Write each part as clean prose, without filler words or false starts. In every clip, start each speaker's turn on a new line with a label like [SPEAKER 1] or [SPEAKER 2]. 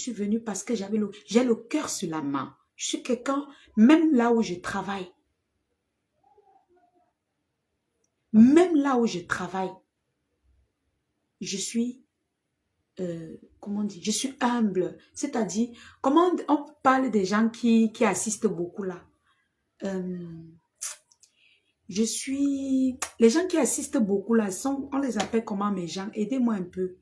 [SPEAKER 1] suis venue parce que j'ai le cœur sur la main. Je suis quelqu'un, même là où je travaille, je suis, comment dire, je suis humble. C'est-à-dire, comment on parle des gens qui assistent beaucoup là. Les gens qui assistent beaucoup là, on les appelle comment mes gens? Aidez-moi un peu.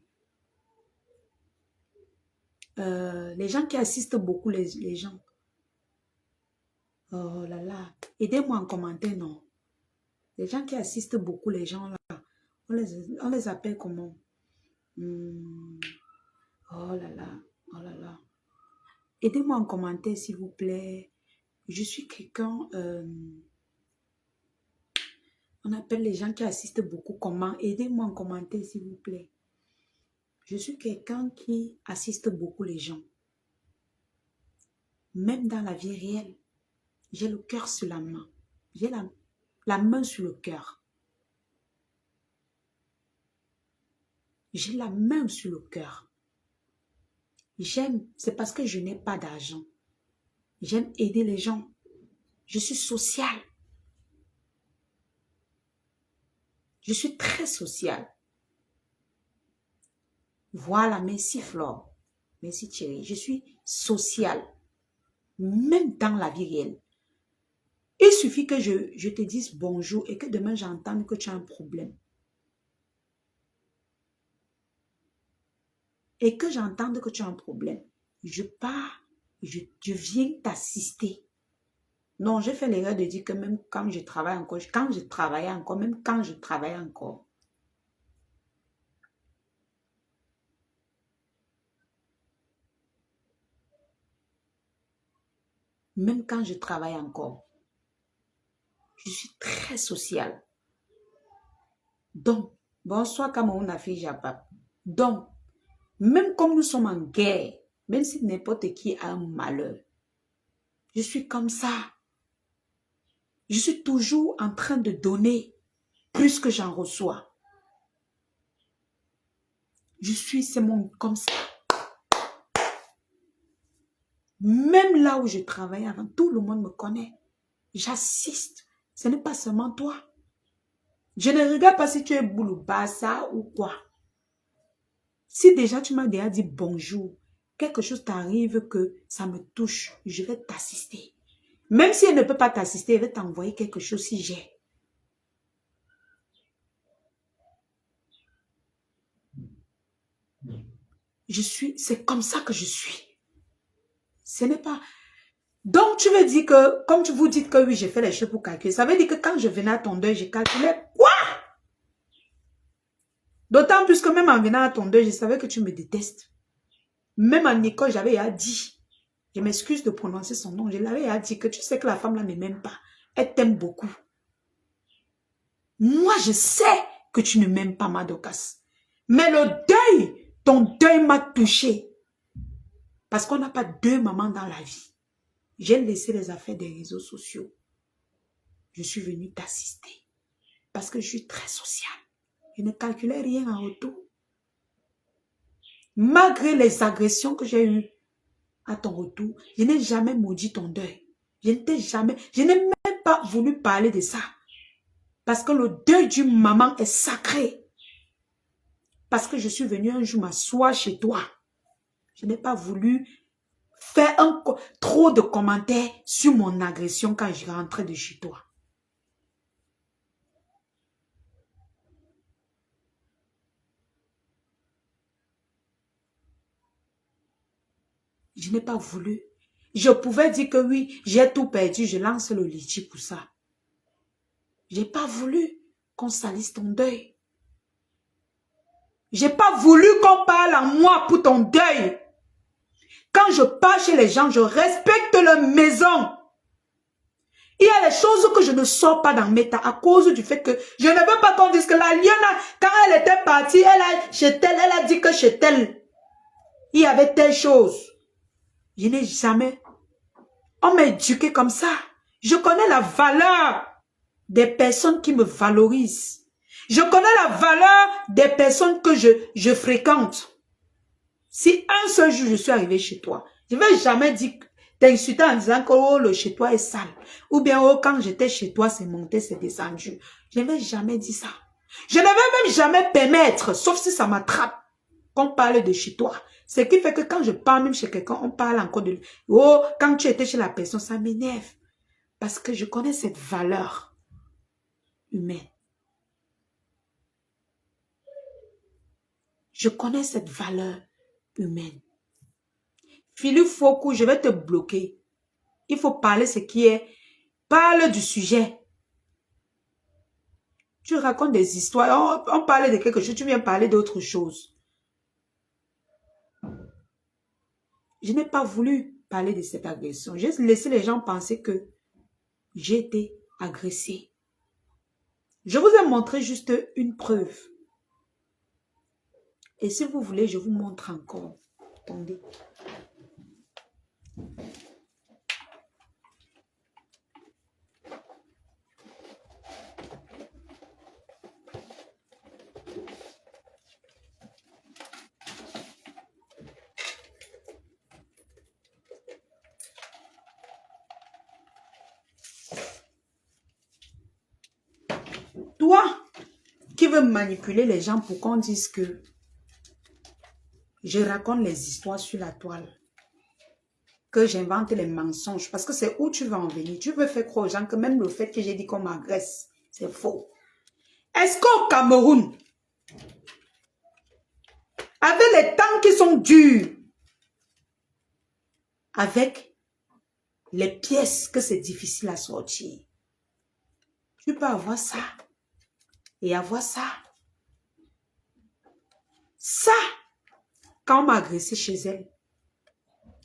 [SPEAKER 1] Les gens qui assistent beaucoup les gens. Oh là là. Aidez-moi en commentaire, non? Les gens qui assistent beaucoup les gens là, on les appelle comment? Oh là là. Oh là là. Aidez-moi en commentaire, s'il vous plaît. Je suis quelqu'un... on appelle les gens qui assistent beaucoup comment? Aidez-moi en commentaire, s'il vous plaît. Je suis quelqu'un qui assiste beaucoup les gens. Même dans la vie réelle, j'ai le cœur sur la main. J'ai la main sur le cœur. J'ai la main sur le cœur. J'aime, c'est parce que je n'ai pas d'argent. J'aime aider les gens. Je suis sociale. Je suis très sociale. Voilà, merci Flore. Merci Thierry. Je suis sociale. Même dans la vie réelle. Il suffit que je te dise bonjour et que demain j'entende que tu as un problème. Et que j'entende que tu as un problème. Je pars, je viens t'assister. Non, j'ai fait l'erreur de dire que même quand je travaille encore, même quand je travaille encore. Même quand je travaille encore. Je suis très sociale. Donc, bonsoir Cameroun, la fille Japap. Donc, même comme nous sommes en guerre, même si n'importe qui a un malheur, je suis comme ça. Je suis toujours en train de donner plus que j'en reçois. C'est mon comme ça. Même là où je travaille avant, tout le monde me connaît. J'assiste. Ce n'est pas seulement toi. Je ne regarde pas si tu es boulot bassa ou quoi. Si déjà tu m'as déjà dit bonjour, quelque chose t'arrive que ça me touche, je vais t'assister. Même si elle ne peut pas t'assister, elle va t'envoyer quelque chose si j'ai. C'est comme ça que je suis. Ce n'est pas... Donc, tu veux dire que, comme vous dites que oui, j'ai fait les choses pour calculer, ça veut dire que quand je venais à ton deuil, j'ai calculé quoi? D'autant plus que même en venant à ton deuil, je savais que tu me détestes. Même en école, j'avais à dit, je m'excuse de prononcer son nom, je l'avais à dit que tu sais que la femme là ne m'aime pas. Elle t'aime beaucoup. Moi, je sais que tu ne m'aimes pas, Madokas. Mais le deuil, ton deuil m'a touché. Parce qu'on n'a pas deux mamans dans la vie. J'ai laissé les affaires des réseaux sociaux. Je suis venue t'assister. Parce que je suis très sociale. Je ne calculais rien en retour. Malgré les agressions que j'ai eues à ton retour, je n'ai jamais maudit ton deuil. Je n'ai même pas voulu parler de ça. Parce que le deuil d'une maman est sacré. Parce que je suis venue un jour m'asseoir chez toi. Je n'ai pas voulu faire trop de commentaires sur mon agression quand je rentrais de chez toi. Je n'ai pas voulu. Je pouvais dire que oui, j'ai tout perdu, je lance le litchi pour ça. Je n'ai pas voulu qu'on salisse ton deuil. Je n'ai pas voulu qu'on parle en moi pour ton deuil. Quand je pars chez les gens, je respecte leur maison. Il y a des choses que je ne sors pas dans mes temps à cause du fait que je ne veux pas qu'on dise que la lionne, quand elle était partie, elle a dit que chez elle, il y avait telle chose. Je n'ai jamais... On m'a éduqué comme ça. Je connais la valeur des personnes qui me valorisent. Je connais la valeur des personnes que je fréquente. Si un seul jour je suis arrivé chez toi, je ne vais jamais dire, t'insulter en disant que oh, le chez toi est sale. Ou bien oh, quand j'étais chez toi, c'est monté, c'est descendu. Je ne vais jamais dire ça. Je ne vais même jamais permettre, sauf si ça m'attrape, qu'on parle de chez toi. Ce qui fait que quand je parle même chez quelqu'un, on parle encore de... Oh, quand tu étais chez la personne, ça m'énerve. Parce que je connais cette valeur humaine. Je connais cette valeur humaine. Philippe Foucault, je vais te bloquer. Il faut parler ce qui est. Parle du sujet. Tu racontes des histoires. On parlait de quelque chose, tu viens parler d'autre chose. Je n'ai pas voulu parler de cette agression. J'ai laissé les gens penser que j'ai été agressée. Je vous ai montré juste une preuve. Et si vous voulez, je vous montre encore. Attendez. Toi, qui veux manipuler les gens pour qu'on dise que je raconte les histoires sur la toile, que j'invente les mensonges, parce que c'est où tu veux en venir. Tu veux faire croire aux gens que même le fait que j'ai dit qu'on m'agresse, c'est faux. Est-ce qu'au Cameroun, avec les temps qui sont durs, avec les pièces que c'est difficile à sortir, tu peux avoir ça et avoir ça. Ça, quand on m'a agressé chez elle,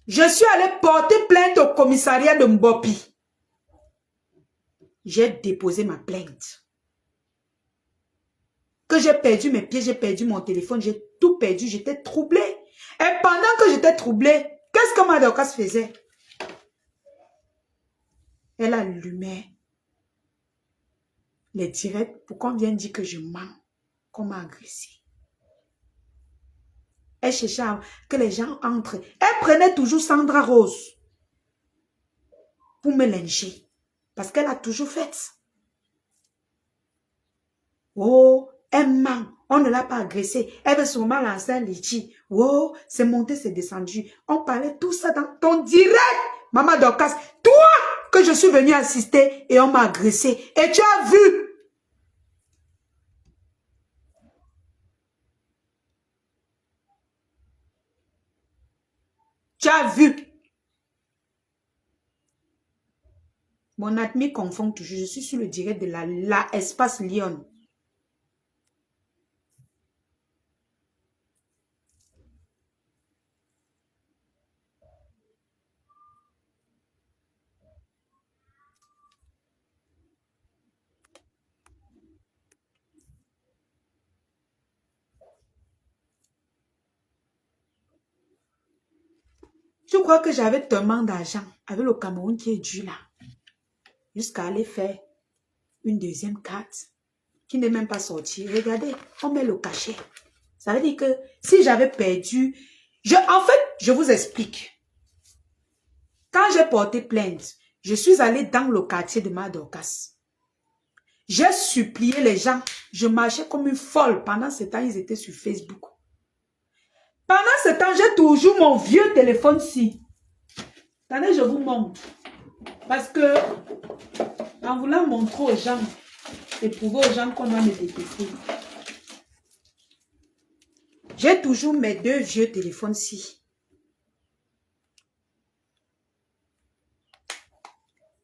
[SPEAKER 1] je suis allée porter plainte au commissariat de Mbopi. J'ai déposé ma plainte. Que j'ai perdu mes pieds, j'ai perdu mon téléphone, j'ai tout perdu, j'étais troublée. Et pendant que j'étais troublée, qu'est-ce que Madame Dorcas faisait? Elle allumait les directs pour qu'on vienne dire que je mens, qu'on m'a agressé. Elle cherchait que les gens entrent. Elle prenait toujours Sandra Rose pour me lyncher. Parce qu'elle a toujours fait. Oh, elle ment. On ne l'a pas agressée. Elle veut sûrement lancer un litchi. Oh, c'est monté, c'est descendu. On parlait tout ça dans ton direct. Maman Dorcas, toi que je suis venue assister et on m'a agressé. Et tu as vu. Tu as vu. Mon admis confond toujours. Je suis sur le direct de la espace Lyon. Je crois que j'avais tellement d'argent avec le Cameroun qui est dû là. Jusqu'à aller faire une deuxième carte qui n'est même pas sortie. Regardez, on met le cachet. Ça veut dire que si j'avais perdu... En fait, je vous explique. Quand j'ai porté plainte, je suis allée dans le quartier de Madorcas. J'ai supplié les gens. Je marchais comme une folle. Pendant ce temps, ils étaient sur Facebook. Pendant ce temps, j'ai toujours mon vieux téléphone-ci. Attendez, je vous montre. Parce que, en voulant montrer aux gens, et prouver aux gens qu'on doit me détester, j'ai toujours mes deux vieux téléphones-ci.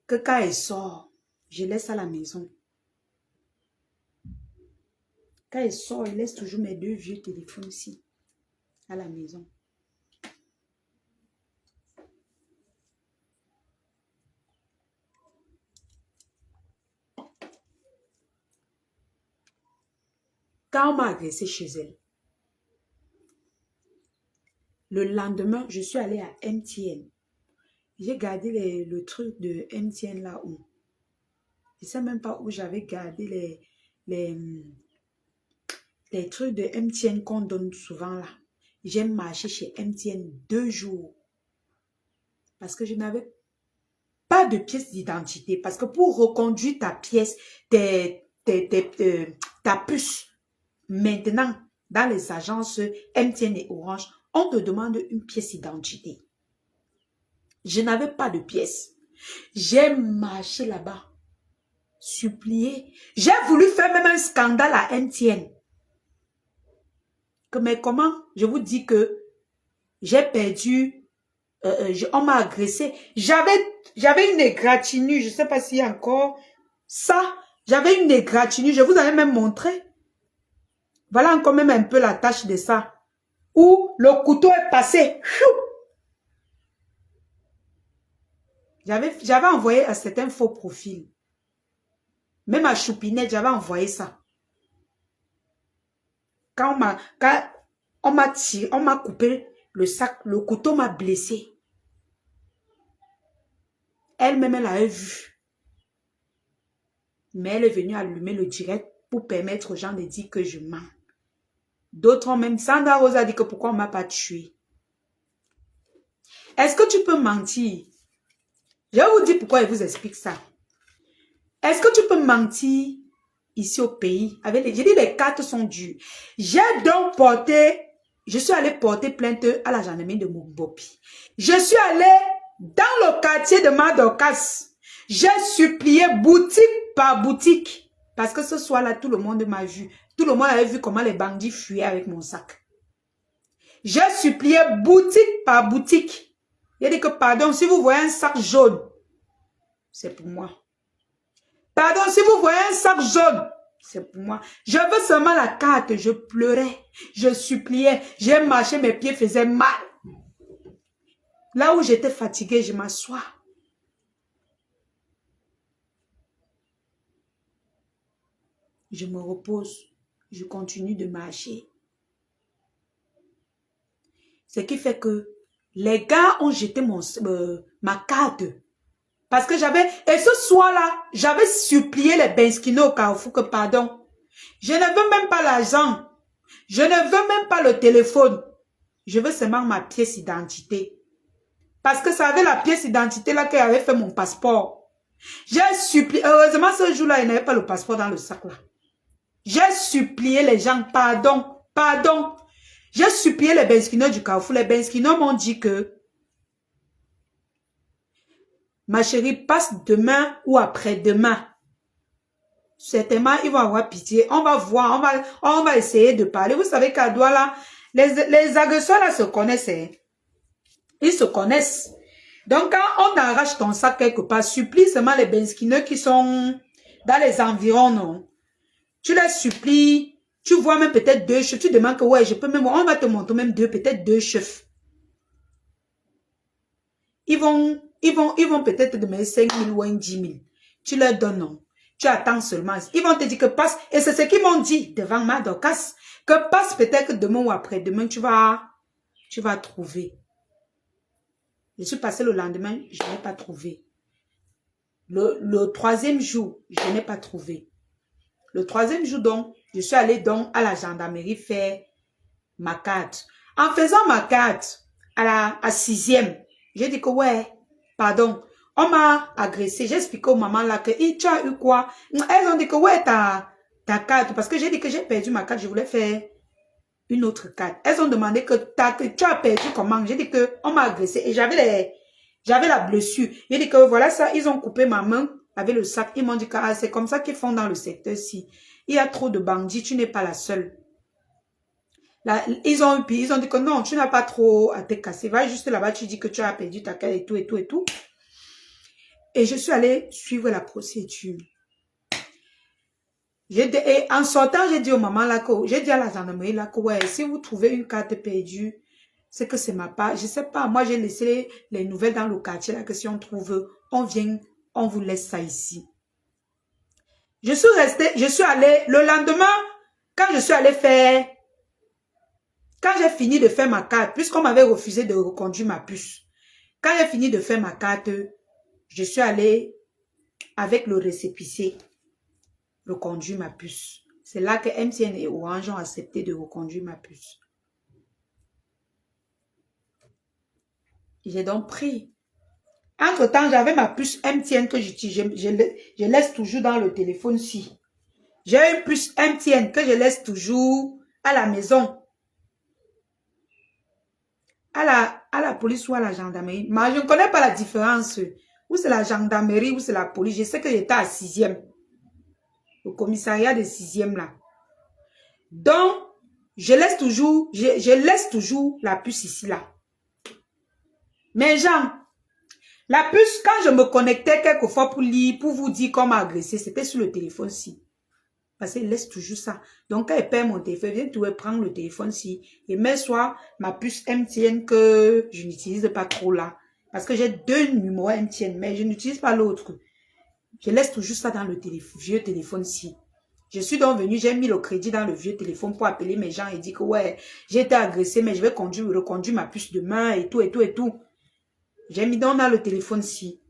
[SPEAKER 1] Que quand elle sort, je laisse à la maison. Quand elle sort, elle laisse toujours mes deux vieux téléphones-ci à la maison. Quand on m'a agressé chez elle, le lendemain, je suis allée à MTN. J'ai gardé le truc de MTN là-haut. Je ne sais même pas où j'avais gardé les trucs de MTN qu'on donne souvent là. J'ai marché chez MTN 2 jours. Parce que je n'avais pas de pièce d'identité. Parce que pour reconduire ta pièce, ta puce, maintenant, dans les agences MTN et Orange, on te demande une pièce d'identité. Je n'avais pas de pièce. J'ai marché là-bas, supplié. J'ai voulu faire même un scandale à MTN. Mais comment? Je vous dis que j'ai perdu, on m'a agressé. J'avais une égratignure, je ne sais pas s'il y a encore ça. J'avais une égratignure, je vous avais même montré. Voilà encore même un peu la tâche de ça. Où le couteau est passé. J'avais envoyé à certains faux profils. Même à Choupinette, j'avais envoyé ça. Quand on m'a tiré, on m'a coupé le sac, le couteau m'a blessé. Elle-même, elle avait vu. Mais elle est venue allumer le direct pour permettre aux gens de dire que je mens. D'autres ont même, Sandra Rose a dit que pourquoi on ne m'a pas tué. Est-ce que tu peux mentir? Je vais vous dire pourquoi elle vous explique ça. Est-ce que tu peux mentir ici au pays? J'ai dit les cartes sont dures. J'ai donc porté, je suis allée porter plainte à la gendarmerie de Mugbopi. Je suis allée dans le quartier de Madokas. J'ai supplié boutique par boutique. Parce que ce soir-là, tout le monde m'a vu. Tout le monde avait vu comment les bandits fuyaient avec mon sac. J'ai supplié boutique par boutique. J'ai dit que pardon, si vous voyez un sac jaune, c'est pour moi. Pardon, si vous voyez un sac jaune, c'est pour moi. Je veux seulement la carte. Je pleurais, je suppliais, j'ai marché, mes pieds faisaient mal. Là où j'étais fatiguée, je m'assois. Je me repose. Je continue de marcher. Ce qui fait que les gars ont jeté ma carte. Parce que et ce soir-là, j'avais supplié les Benskino au Carrefour que pardon. Je ne veux même pas l'argent. Je ne veux même pas le téléphone. Je veux seulement ma pièce d'identité. Parce que ça avait la pièce d'identité là qui avait fait mon passeport. J'ai supplié. Heureusement, ce jour-là, il n'y avait pas le passeport dans le sac là. J'ai supplié les gens, pardon, pardon. J'ai supplié les Benskino du Carrefour. Les Benskino m'ont dit que ma chérie, passe demain ou après-demain. Certainement, ils vont avoir pitié. On va voir, on va essayer de parler. Vous savez qu'à Douala, les agresseurs là se connaissent. Hein. Ils se connaissent. Donc, quand on arrache ton sac quelque part, supplie seulement les Benskineux qui sont dans les environs, non. Tu les supplies, tu vois même peut-être 2 chefs. Tu demandes que, ouais, je peux même, on va te montrer même peut-être 2 chefs. Ils vont peut-être te demander 5 000 ou 10 000. Tu leur donnes, non. Tu attends seulement. Ils vont te dire que passe. Et c'est ce qu'ils m'ont dit devant Madokas. Que passe peut-être demain ou après-demain, tu vas trouver. Je suis passé le lendemain, je n'ai pas trouvé. Le troisième jour, je n'ai pas trouvé. Le troisième jour, donc, je suis allée donc à la gendarmerie faire ma carte. En faisant ma carte à 6e, j'ai dit que ouais, pardon, on m'a agressé. J'ai expliqué aux mamans là que tu as eu quoi? Elles ont dit que ouais, ta carte. Parce que j'ai dit que j'ai perdu ma carte, je voulais faire une autre carte. Elles ont demandé que tu as perdu comment? J'ai dit que on m'a agressé et j'avais la blessure. J'ai dit que voilà ça, ils ont coupé ma main avec le sac. Ils m'ont dit que c'est comme ça qu'ils font dans le secteur-ci. Il y a trop de bandits, tu n'es pas la seule. Là, ils ont dit que non, tu n'as pas trop à te casser. Va juste là-bas, tu dis que tu as perdu ta carte et tout et tout et tout. Et je suis allée suivre la procédure. Et en sortant, j'ai dit aux mamans là que, j'ai dit à la gendarmerie là que, ouais, si vous trouvez une carte perdue, c'est que c'est ma part. Je sais pas, moi j'ai laissé les nouvelles dans le quartier là que si on trouve, on vient, on vous laisse ça ici. Je suis allée, le lendemain, quand je suis allée faire, quand j'ai fini de faire ma carte, puisqu'on m'avait refusé de reconduire ma puce, quand j'ai fini de faire ma carte, je suis allée avec le récépissé reconduire ma puce. C'est là que MTN et Orange ont accepté de reconduire ma puce. J'ai donc pris. Entre-temps, j'avais ma puce MTN que j'utilise. Je laisse toujours dans le téléphone-ci. J'ai une puce MTN que je laisse toujours à la maison. À la police ou à la gendarmerie. Mais je ne connais pas la différence. Où c'est la gendarmerie, où c'est la police. Je sais que j'étais à 6e. Au commissariat de 6e là. Donc, je laisse toujours la puce ici là. Mais Jean, la puce, quand je me connectais quelquefois pour lire, pour vous dire comment agresser, c'était sur le téléphone-ci. Parce qu'il laisse toujours ça. Donc, quand il perd mon téléphone, viens tu prendre le téléphone-ci et mets soit ma puce MTN que je n'utilise pas trop là. Parce que j'ai 2 numéros MTN, mais je n'utilise pas l'autre. Je laisse toujours ça dans le vieux téléphone-ci. Je suis donc venue, j'ai mis le crédit dans le vieux téléphone pour appeler mes gens et dire que ouais, j'ai été agressée, mais je vais reconduire ma puce demain et tout, et tout, et tout. J'ai mis donc dans le téléphone-ci.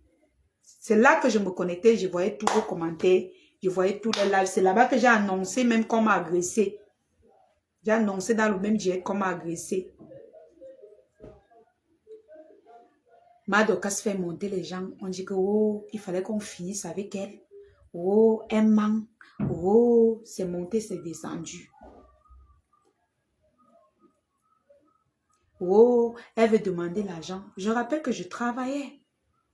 [SPEAKER 1] C'est là que je me connectais, je voyais tous vos commentaires, je voyais tous les lives. C'est là-bas que j'ai annoncé même qu'on m'a agressé. J'ai annoncé dans le même direct qu'on m'a agressé. Madoka se fait monter les gens. On dit que oh, il fallait qu'on finisse avec elle. Oh, elle ment. Oh, c'est monté, c'est descendu. Oh, elle veut demander l'argent. Je rappelle que je travaillais.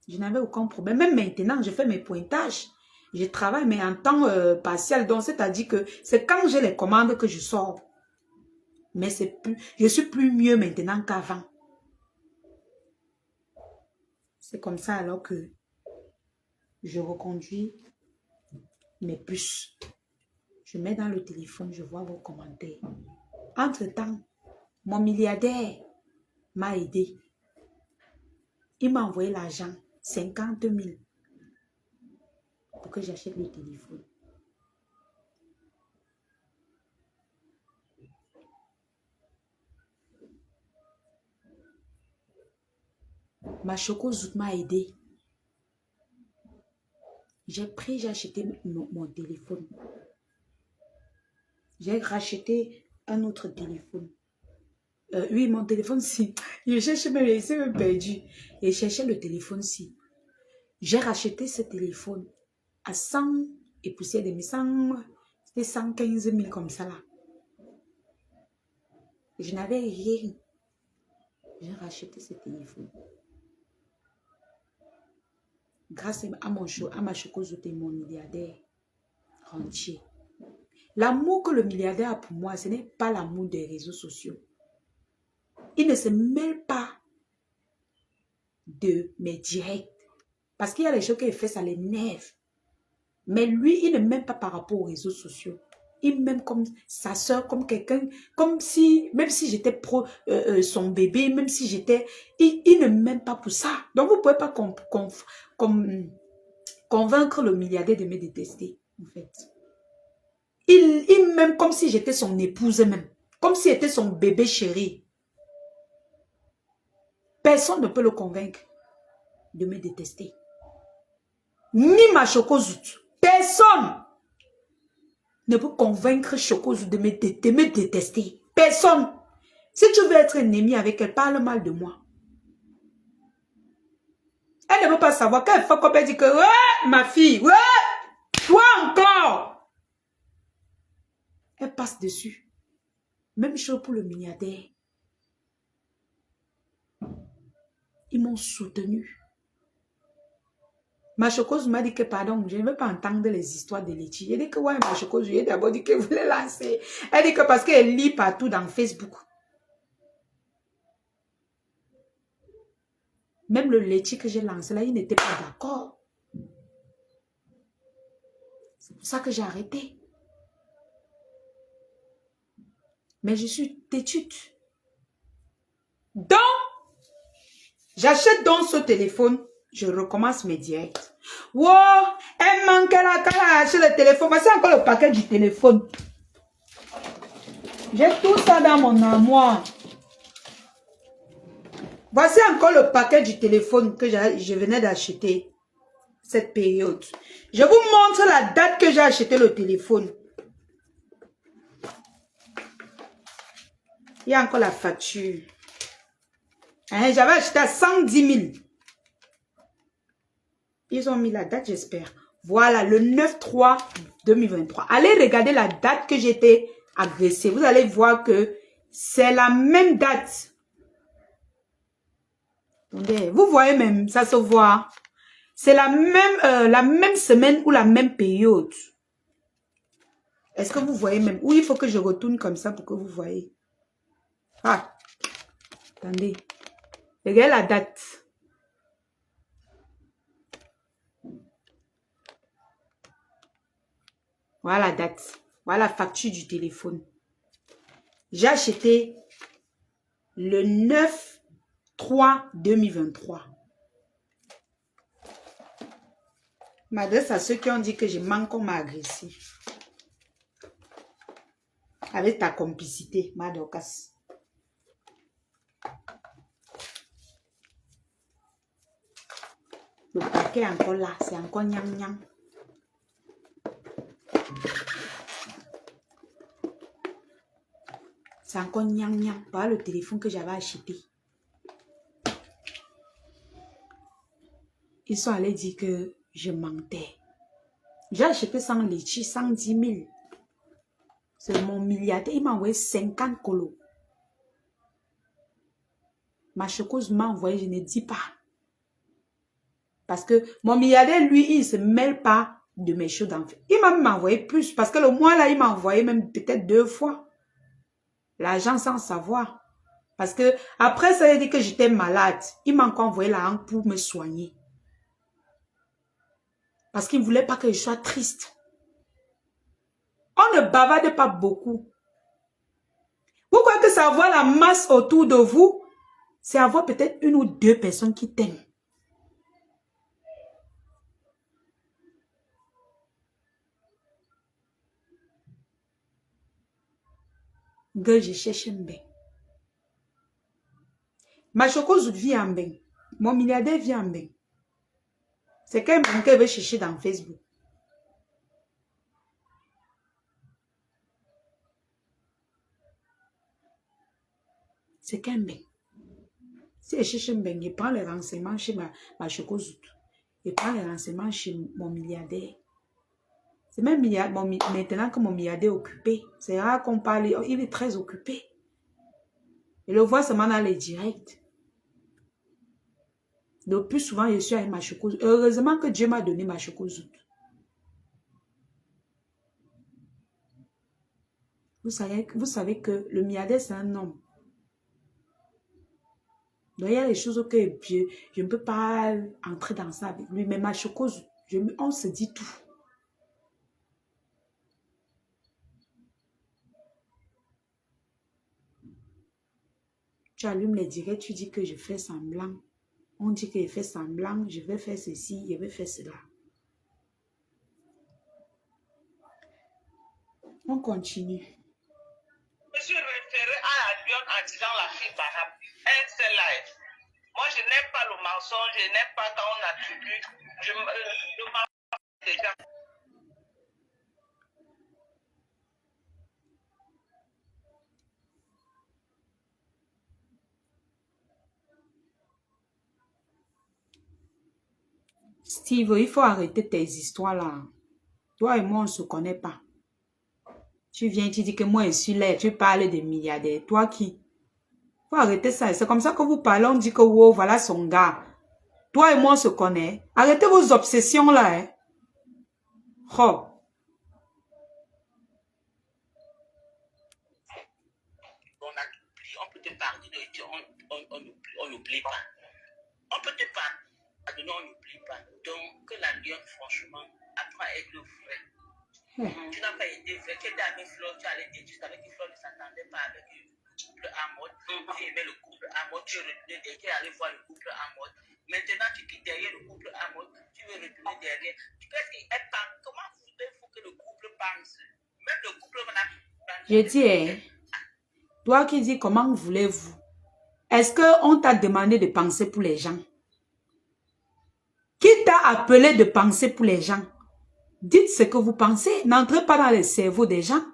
[SPEAKER 1] Je n'avais aucun problème. Même maintenant, je fais mes pointages. Je travaille, mais en temps partiel. Donc, c'est-à-dire que c'est quand j'ai les commandes que je sors. Mais je suis plus mieux maintenant qu'avant. C'est comme ça alors que je reconduis mes puces. Je mets dans le téléphone, je vois vos commentaires. Entre-temps, mon milliardaire m'a aidé. Il m'a envoyé l'argent, 50 000, pour que j'achète le téléphone. Ma Chocozout m'a aidé. J'ai acheté mon téléphone. J'ai racheté un autre téléphone. Oui, mon téléphone, si. Je cherchais, mais il s'est même perdu. Et je cherchais le téléphone, si. J'ai racheté ce téléphone à 100 et poussière de 100, c'était 115 000 comme ça là. Je n'avais rien. J'ai racheté ce téléphone. Grâce à ma Chocozout et mon milliardaire rentier. L'amour que le milliardaire a pour moi, ce n'est pas l'amour des réseaux sociaux. Il ne se mêle pas de mes directs. Parce qu'il y a les choses qu'il fait, ça l'énerve. Mais lui, il ne m'aime pas par rapport aux réseaux sociaux. Il m'aime comme sa soeur, comme quelqu'un, comme si, même si j'étais son bébé, même si j'étais... Il ne m'aime pas pour ça. Donc, vous ne pouvez pas convaincre le milliardaire de me détester, en fait. Il m'aime comme si j'étais son épouse même. Comme si j'étais son bébé chéri. Personne ne peut le convaincre de me détester. Ni ma Chocozout. Personne ne peut convaincre Chocozout de me détester. Personne. Si tu veux être ennemi avec elle, parle mal de moi. Elle ne veut pas savoir. Quand elle fait comme elle dit que ouais, ma fille, ouais, toi encore. Elle passe dessus. Même chose pour le milliardaire. Ils m'ont soutenu. Ma Chocozout m'a dit que pardon, je ne veux pas entendre les histoires de Letty. Elle dit que ouais, ma Chocozout, j'ai d'abord dit qu'elle voulait lancer. Elle dit que parce qu'elle lit partout dans Facebook. Même le Letty que j'ai lancé là, il n'était pas d'accord. C'est pour ça que j'ai arrêté. Mais je suis têtute. Donc, j'achète donc ce téléphone. Je recommence mes directs. Wow, elle manquait là quand elle a acheté le téléphone. Voici encore le paquet du téléphone. J'ai tout ça dans mon armoire. Voici encore le paquet du téléphone que je venais d'acheter cette période. Je vous montre la date que j'ai acheté le téléphone. Il y a encore la facture. Hein, j'avais acheté à 110 000. Ils ont mis la date, j'espère. Voilà, le 9/3/2023. Allez regarder la date que j'ai été agressée. Vous allez voir que c'est la même date. Attendez, vous voyez même, ça se voit. C'est la même semaine ou la même période. Est-ce que vous voyez même? Oui, il faut que je retourne comme ça pour que vous voyez. Ah, attendez. Regardez la date. Voilà la date. Voilà la facture du téléphone. J'ai acheté le 9/3/2023. M'adresse à ceux qui ont dit que je manque, on m'a agressé. Avec ta complicité, Madokas. Le paquet est encore là, c'est encore nyam nyam. C'est encore nyam nyam. Voilà le téléphone que j'avais acheté. Ils sont allés dire que je mentais. J'ai acheté sans litchi, 110 000. C'est mon milliardaire. Il m'a envoyé 50 colos. Ma chocouse m'a envoyé, je ne dis pas. Parce que mon milliardaire, lui, il ne se mêle pas de mes choses d'enfant. Il m'a même envoyé plus. Parce que le mois là, il m'a envoyé même peut-être 2 fois. L'argent sans savoir. Parce que après ça, il a dit que j'étais malade. Il m'a encore envoyé l'argent pour me soigner. Parce qu'il ne voulait pas que je sois triste. On ne bavarde pas beaucoup. Vous croyez que c'est avoir la masse autour de vous? C'est avoir peut-être 1 ou 2 personnes qui t'aiment. Que je cherche un bain. Ma chocouse vit en bain. Mon milliardaire vit en bain. C'est qu'un bain qu'elle veut chercher dans Facebook. C'est qu'un bain. Si elle cherche un bain, il prend les renseignements chez ma chocouse. Il prend les renseignements chez mon milliardaire. C'est même maintenant que mon milliardaire est occupé. C'est rare qu'on parle. Il est très occupé. Je le vois seulement dans les directs. Le plus souvent, je suis avec ma chocouse. Heureusement que Dieu m'a donné ma chocouse. Vous savez que le milliardaire, c'est un homme. Donc, il y a des choses que je ne peux pas entrer dans ça avec lui. Mais ma chocouse, on se dit tout. Tu allumes les directs, tu dis que je fais semblant. On dit que je fais semblant, je vais faire ceci, je vais faire cela. On continue.
[SPEAKER 2] Je me suis référé à la lionne en disant la fille parable. Elle, c'est live. Moi, je n'aime pas le mensonge, je n'aime pas quand on attribue. Le mensonge déjà.
[SPEAKER 1] Steve, il faut arrêter tes histoires là. Toi et moi, on ne se connaît pas. Tu viens, tu dis que moi, je suis là, tu parles des milliardaires. Toi qui? Il faut arrêter ça. C'est comme ça que vous parlez, on dit que wow, voilà son gars. Toi et moi, on se connaît. Arrêtez vos obsessions là. Hein. Oh.
[SPEAKER 2] On peut te pardonner, on n'oublie pas. On peut te pardonner, on n'oublie pas. Donc, que la lionne, franchement, apprend à être vrai. Tu n'as pas été vrai. Tu étais avec Flore, tu allais dire, tu savais que Flore ne s'attendait pas avec le couple à mode. Tu aimais le couple à mode, tu es retourné derrière, tu es allé voir le couple à mode. Maintenant, tu quittes derrière le couple à mode, tu veux retourner derrière. Qu'est-ce qu'elle pense? Comment voulez-vous que le couple pense? Même le couple va la...
[SPEAKER 1] Je dis, toi qui dis comment voulez-vous? Est-ce qu'on t'a demandé de penser pour les gens? Qui t'a appelé de penser pour les gens? Dites ce que vous pensez. N'entrez pas dans le cerveau des gens.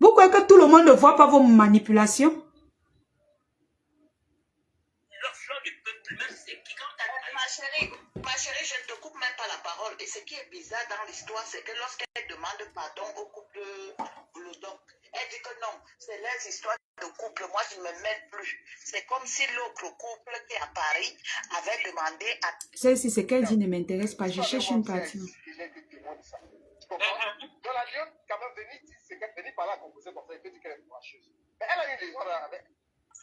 [SPEAKER 1] Vous croyez que tout le monde ne voit pas vos manipulations?
[SPEAKER 2] ma chérie, je ne te coupe même pas la parole. Et ce qui est bizarre dans l'histoire, c'est que lorsqu'elle demande pardon au couple Vlodok, elle dit que non, c'est les histoires de couple. Moi, je ne me mêle plus. C'est comme si l'autre couple qui est à Paris avait demandé à...
[SPEAKER 1] Celle-ci, c'est qu'elle dit ne m'intéresse pas. Je cherche une partie.
[SPEAKER 3] Donc la lionne, quand même, venir dire ce qu'elle venir parler à composer comme ça, il peut dire qu'elle est courageuse. Mais elle a eu des gens avec.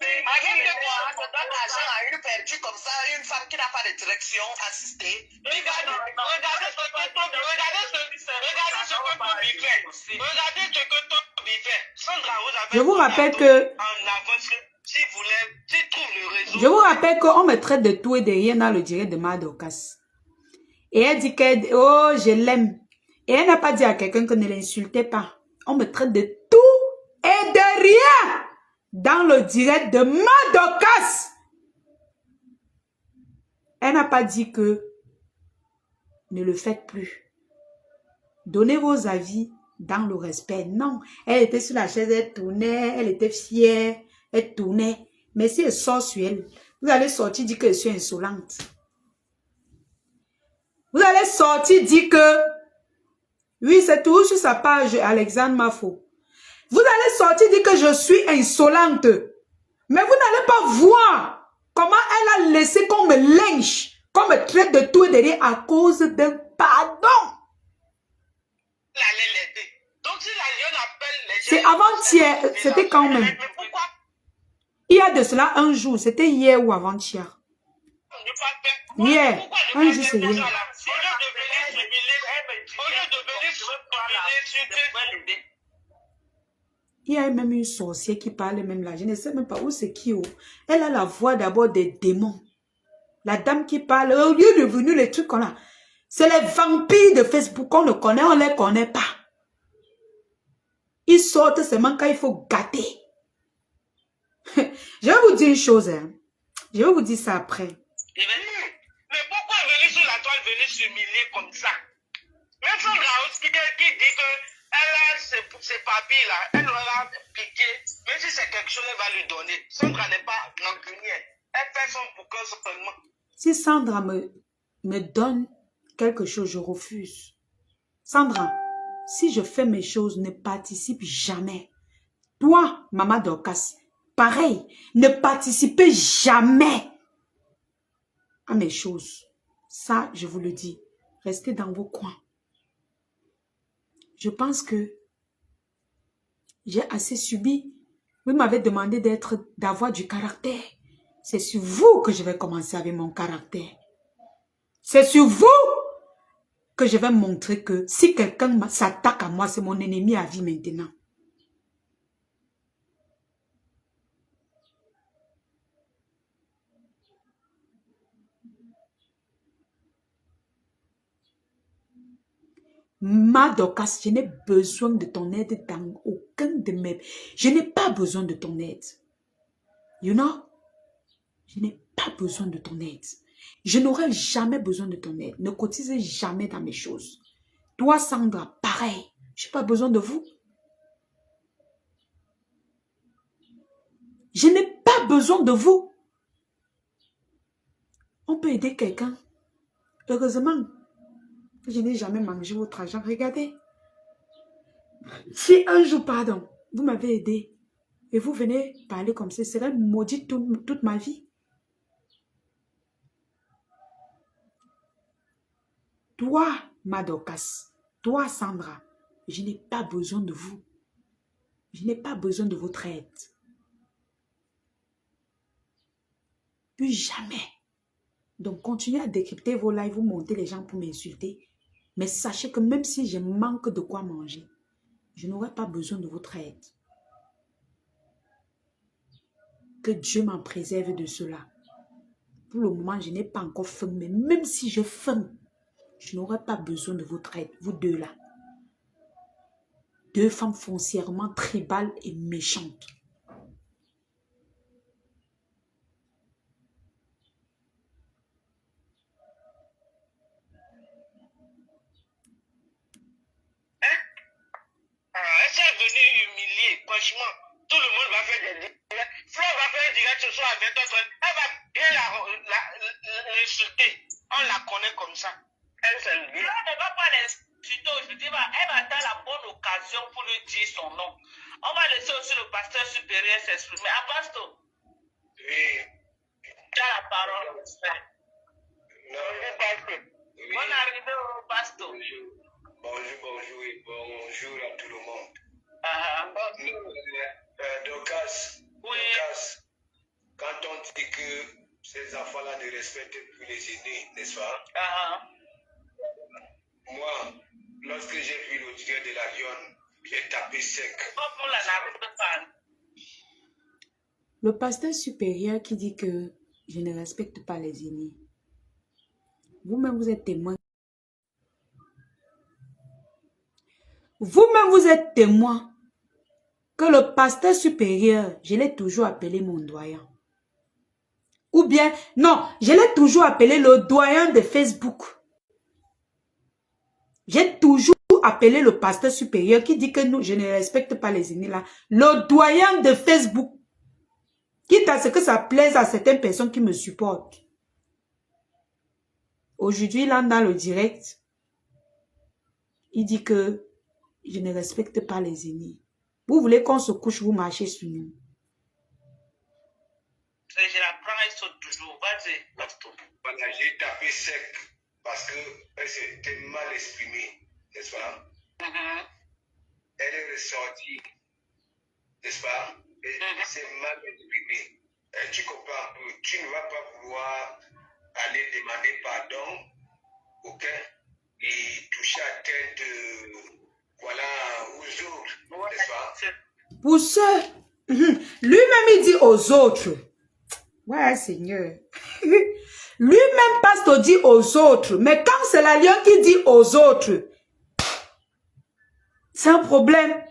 [SPEAKER 2] Imagine que moi, je donne l'argent à une perdue comme ça, une femme qui n'a pas de direction assistée. Regardez ce que Toby fait. Regardez ce que Toby fait. Sandra, vous avez...
[SPEAKER 1] Je vous rappelle que... Je vous rappelle qu'on me traite de tout et de rien dans le direct de Madokas. Et elle dit qu'elle... Oh, je l'aime. Et elle n'a pas dit à quelqu'un que ne l'insultait pas. On me traite de tout et de rien dans le direct de Madokas. Elle n'a pas dit que ne le faites plus. Donnez vos avis dans le respect. Non, elle était sur la chaise, elle tournait, elle était fière, elle tournait. Mais si elle sort sur elle, vous allez sortir dire que je suis insolente. Vous allez sortir dire que, oui, c'est toujours sur sa page Alexandre Mafo. Vous allez sortir dire que je suis insolente. Mais vous n'allez pas voir comment elle a laissé qu'on me lynche, qu'on me traite de tout et de rien à cause d'un pardon.
[SPEAKER 2] Donc si la lionne appelle les gens...
[SPEAKER 1] C'est avant-hier, c'était quand même.
[SPEAKER 2] Mais pourquoi?
[SPEAKER 1] Il y a de cela un jour, c'était hier ou avant-hier. Hier, un jour c'est hier.
[SPEAKER 2] Au lieu de venir sur
[SPEAKER 1] Il y a même une sorcière qui parle même là. Je ne sais même pas où c'est qui. Elle a la voix d'abord des démons. La dame qui parle, au lieu de venir les trucs qu'on a. C'est les vampires de Facebook qu'on ne connaît, on ne les connaît pas. Ils sortent seulement quand il faut gâter. Je vais vous dire une chose. Hein. Je vais vous dire ça après.
[SPEAKER 2] Mais pourquoi venir sur la toile, venir s'humilier comme ça? Même Sandra aussi qui dit qu'elle a ces papiers-là, elle aura piqué. Même si c'est quelque chose, elle va lui donner. Sandra n'est pas rancunière. Elle fait son bouquin seulement.
[SPEAKER 1] Si Sandra me donne quelque chose, je refuse. Sandra, si je fais mes choses, ne participe jamais. Toi, Maman Dorcas, pareil, ne participez jamais à mes choses. Ça, je vous le dis. Restez dans vos coins. Je pense que j'ai assez subi. Vous m'avez demandé d'avoir du caractère. C'est sur vous que je vais commencer avec mon caractère. C'est sur vous que je vais montrer que si quelqu'un s'attaque à moi, c'est mon ennemi à vie maintenant. Madokas, je n'ai besoin de ton aide dans aucun de mes... Je n'ai pas besoin de ton aide. You know? Je n'ai pas besoin de ton aide. Je n'aurai jamais besoin de ton aide. Ne cotisez jamais dans mes choses. Toi, Sandra, pareil. Je n'ai pas besoin de vous. Je n'ai pas besoin de vous. On peut aider quelqu'un. Heureusement que je n'ai jamais mangé votre argent. Regardez. Si un jour, pardon, vous m'avez aidé et vous venez parler comme ça, ce serait maudit toute ma vie. Toi, Madokas, toi, Sandra, je n'ai pas besoin de vous. Je n'ai pas besoin de votre aide. Plus jamais. Donc, continuez à décrypter vos lives, vous montez les gens pour m'insulter. Mais sachez que même si je manque de quoi manger, je n'aurai pas besoin de votre aide. Que Dieu m'en préserve de cela. Pour le moment, je n'ai pas encore faim, mais même si je faim, je n'aurai pas besoin de votre aide, vous deux là. Deux femmes foncièrement tribales et méchantes.
[SPEAKER 2] Elle s'est venue humilier, franchement. Tout le monde va faire des directs. Flo va faire un direct ce soir à 20h30. Elle va bien le l'insulter. On la connaît comme ça. Elle, c'est lui. Elle ne va pas l'insulter aujourd'hui. Elle va attendre la bonne occasion pour lui dire son nom. On va laisser aussi le pasteur supérieur s'exprimer. Apostle.
[SPEAKER 4] Oui.
[SPEAKER 2] Tu as la parole, mon frère.
[SPEAKER 4] Non. Oui.
[SPEAKER 2] Bonne arrivée au pasteur.
[SPEAKER 4] Bonjour et bonjour à tout le monde. Docas,
[SPEAKER 2] Oui.
[SPEAKER 4] Docas, quand on dit que ces enfants-là ne respectent plus les aînés, n'est-ce pas? Moi, lorsque j'ai vu le leader de la Lyon, j'ai tapé sec.
[SPEAKER 1] Le pasteur supérieur qui dit que je ne respecte pas les aînés. Vous-même, vous êtes témoin. Vous-même, vous êtes témoin que le pasteur supérieur, je l'ai toujours appelé mon doyen. Ou bien, non, je l'ai toujours appelé le doyen de Facebook. J'ai toujours appelé le pasteur supérieur qui dit que nous, je ne respecte pas les aînés là. Le doyen de Facebook. Quitte à ce que ça plaise à certaines personnes qui me supportent. Aujourd'hui, là, dans le direct, il dit que je ne respecte pas les aînés. Vous voulez qu'on se couche, vous marchez sur nous.
[SPEAKER 2] Je la prends, elle saute toujours. Vas-y,
[SPEAKER 4] Voilà, j'ai tapé sec parce qu'elle s'était mal exprimée, n'est-ce pas? Elle est ressortie, n'est-ce pas? Elle s'est mal exprimée. Tu comprends un peu, tu ne vas pas vouloir aller demander pardon, ok? Et toucher à tête, voilà, aux autres, n'est-ce pas?
[SPEAKER 1] Pour ceux, lui-même il dit aux autres. Ouais, Seigneur. Lui-même, pasteur, dit aux autres. Mais quand c'est la Lyon qui dit aux autres, c'est un problème.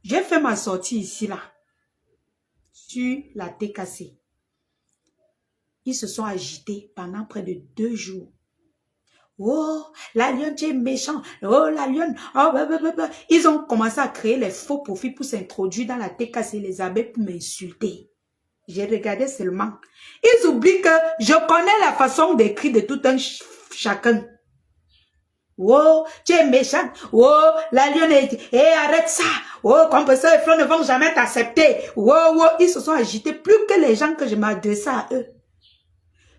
[SPEAKER 1] J'ai fait ma sortie ici, là, sur la TKC. Ils se sont agités pendant près de 2 jours. Oh, la Lyon, tu es méchant. Oh, la Lyon. Oh, bah. Ils ont commencé à créer les faux profils pour s'introduire dans la TKC, les abeilles, pour m'insulter. J'ai regardé seulement. Ils oublient que je connais la façon d'écrire de tout un chacun. Oh, tu es méchant. Oh, la lionne est... Eh, arrête ça. Oh, compresseur et flot ne vont jamais t'accepter. Oh, ils se sont agités plus que les gens que je m'adressais à eux.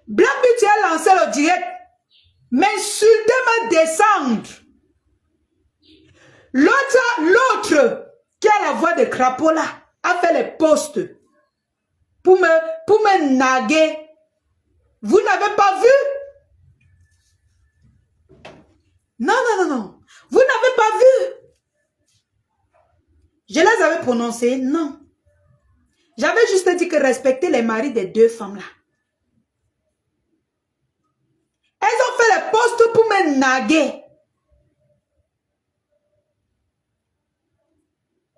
[SPEAKER 1] Blanc, tu as lancé le direct. M'insulter, me descendre. L'autre, qui a la voix de crapaud là, a fait les posts. Pour me naguer. Vous n'avez pas vu? Non. Vous n'avez pas vu? Je les avais prononcés, non. J'avais juste dit que respecter les maris des 2 femmes là. Elles ont fait les postes pour me naguer.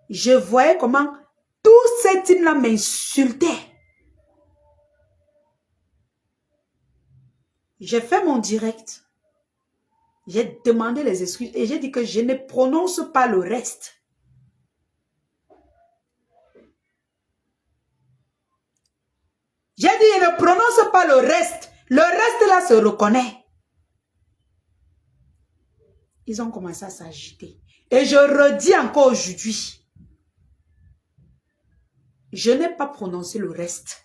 [SPEAKER 1] Je voyais comment tous ces types là m'insultaient. J'ai fait mon direct. J'ai demandé les excuses et j'ai dit que je ne prononce pas le reste. J'ai dit je ne prononce pas le reste. Le reste là se reconnaît. Ils ont commencé à s'agiter. Et je redis encore aujourd'hui. Je n'ai pas prononcé le reste.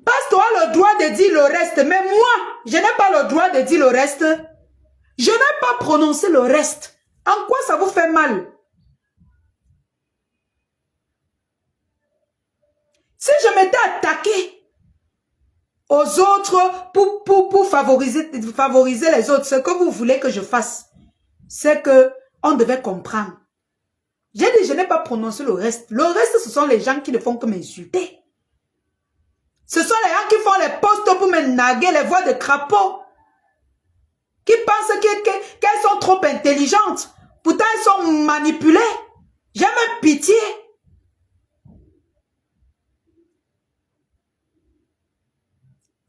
[SPEAKER 1] Pasteur a le droit de dire le reste, mais moi, je n'ai pas le droit de dire le reste. Je n'ai pas prononcé le reste. En quoi ça vous fait mal? Si je m'étais attaqué aux autres pour favoriser les autres, ce que vous voulez que je fasse, c'est que on devait comprendre. J'ai dit, je n'ai pas prononcé le reste. Le reste, ce sont les gens qui ne font que m'insulter. Ce sont les gens qui font les posts pour me naguer, les voix de crapaud. Qui pensent qu'elles sont trop intelligentes. Pourtant, elles sont manipulées. J'ai même pitié.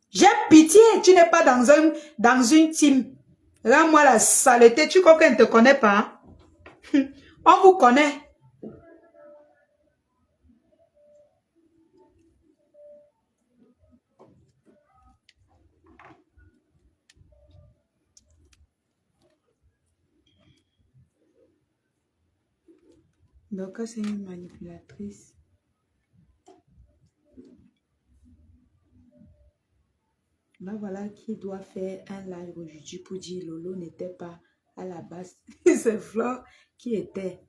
[SPEAKER 1] J'ai pitié. Tu n'es pas dans une team. Rends-moi la saleté. Tu crois qu'elle ne te connaît pas? Hein? On vous connaît. Donc, c'est une manipulatrice. Là, voilà qui doit faire un live aujourd'hui pour dire Lolo n'était pas à la base. C'est Flore qui était.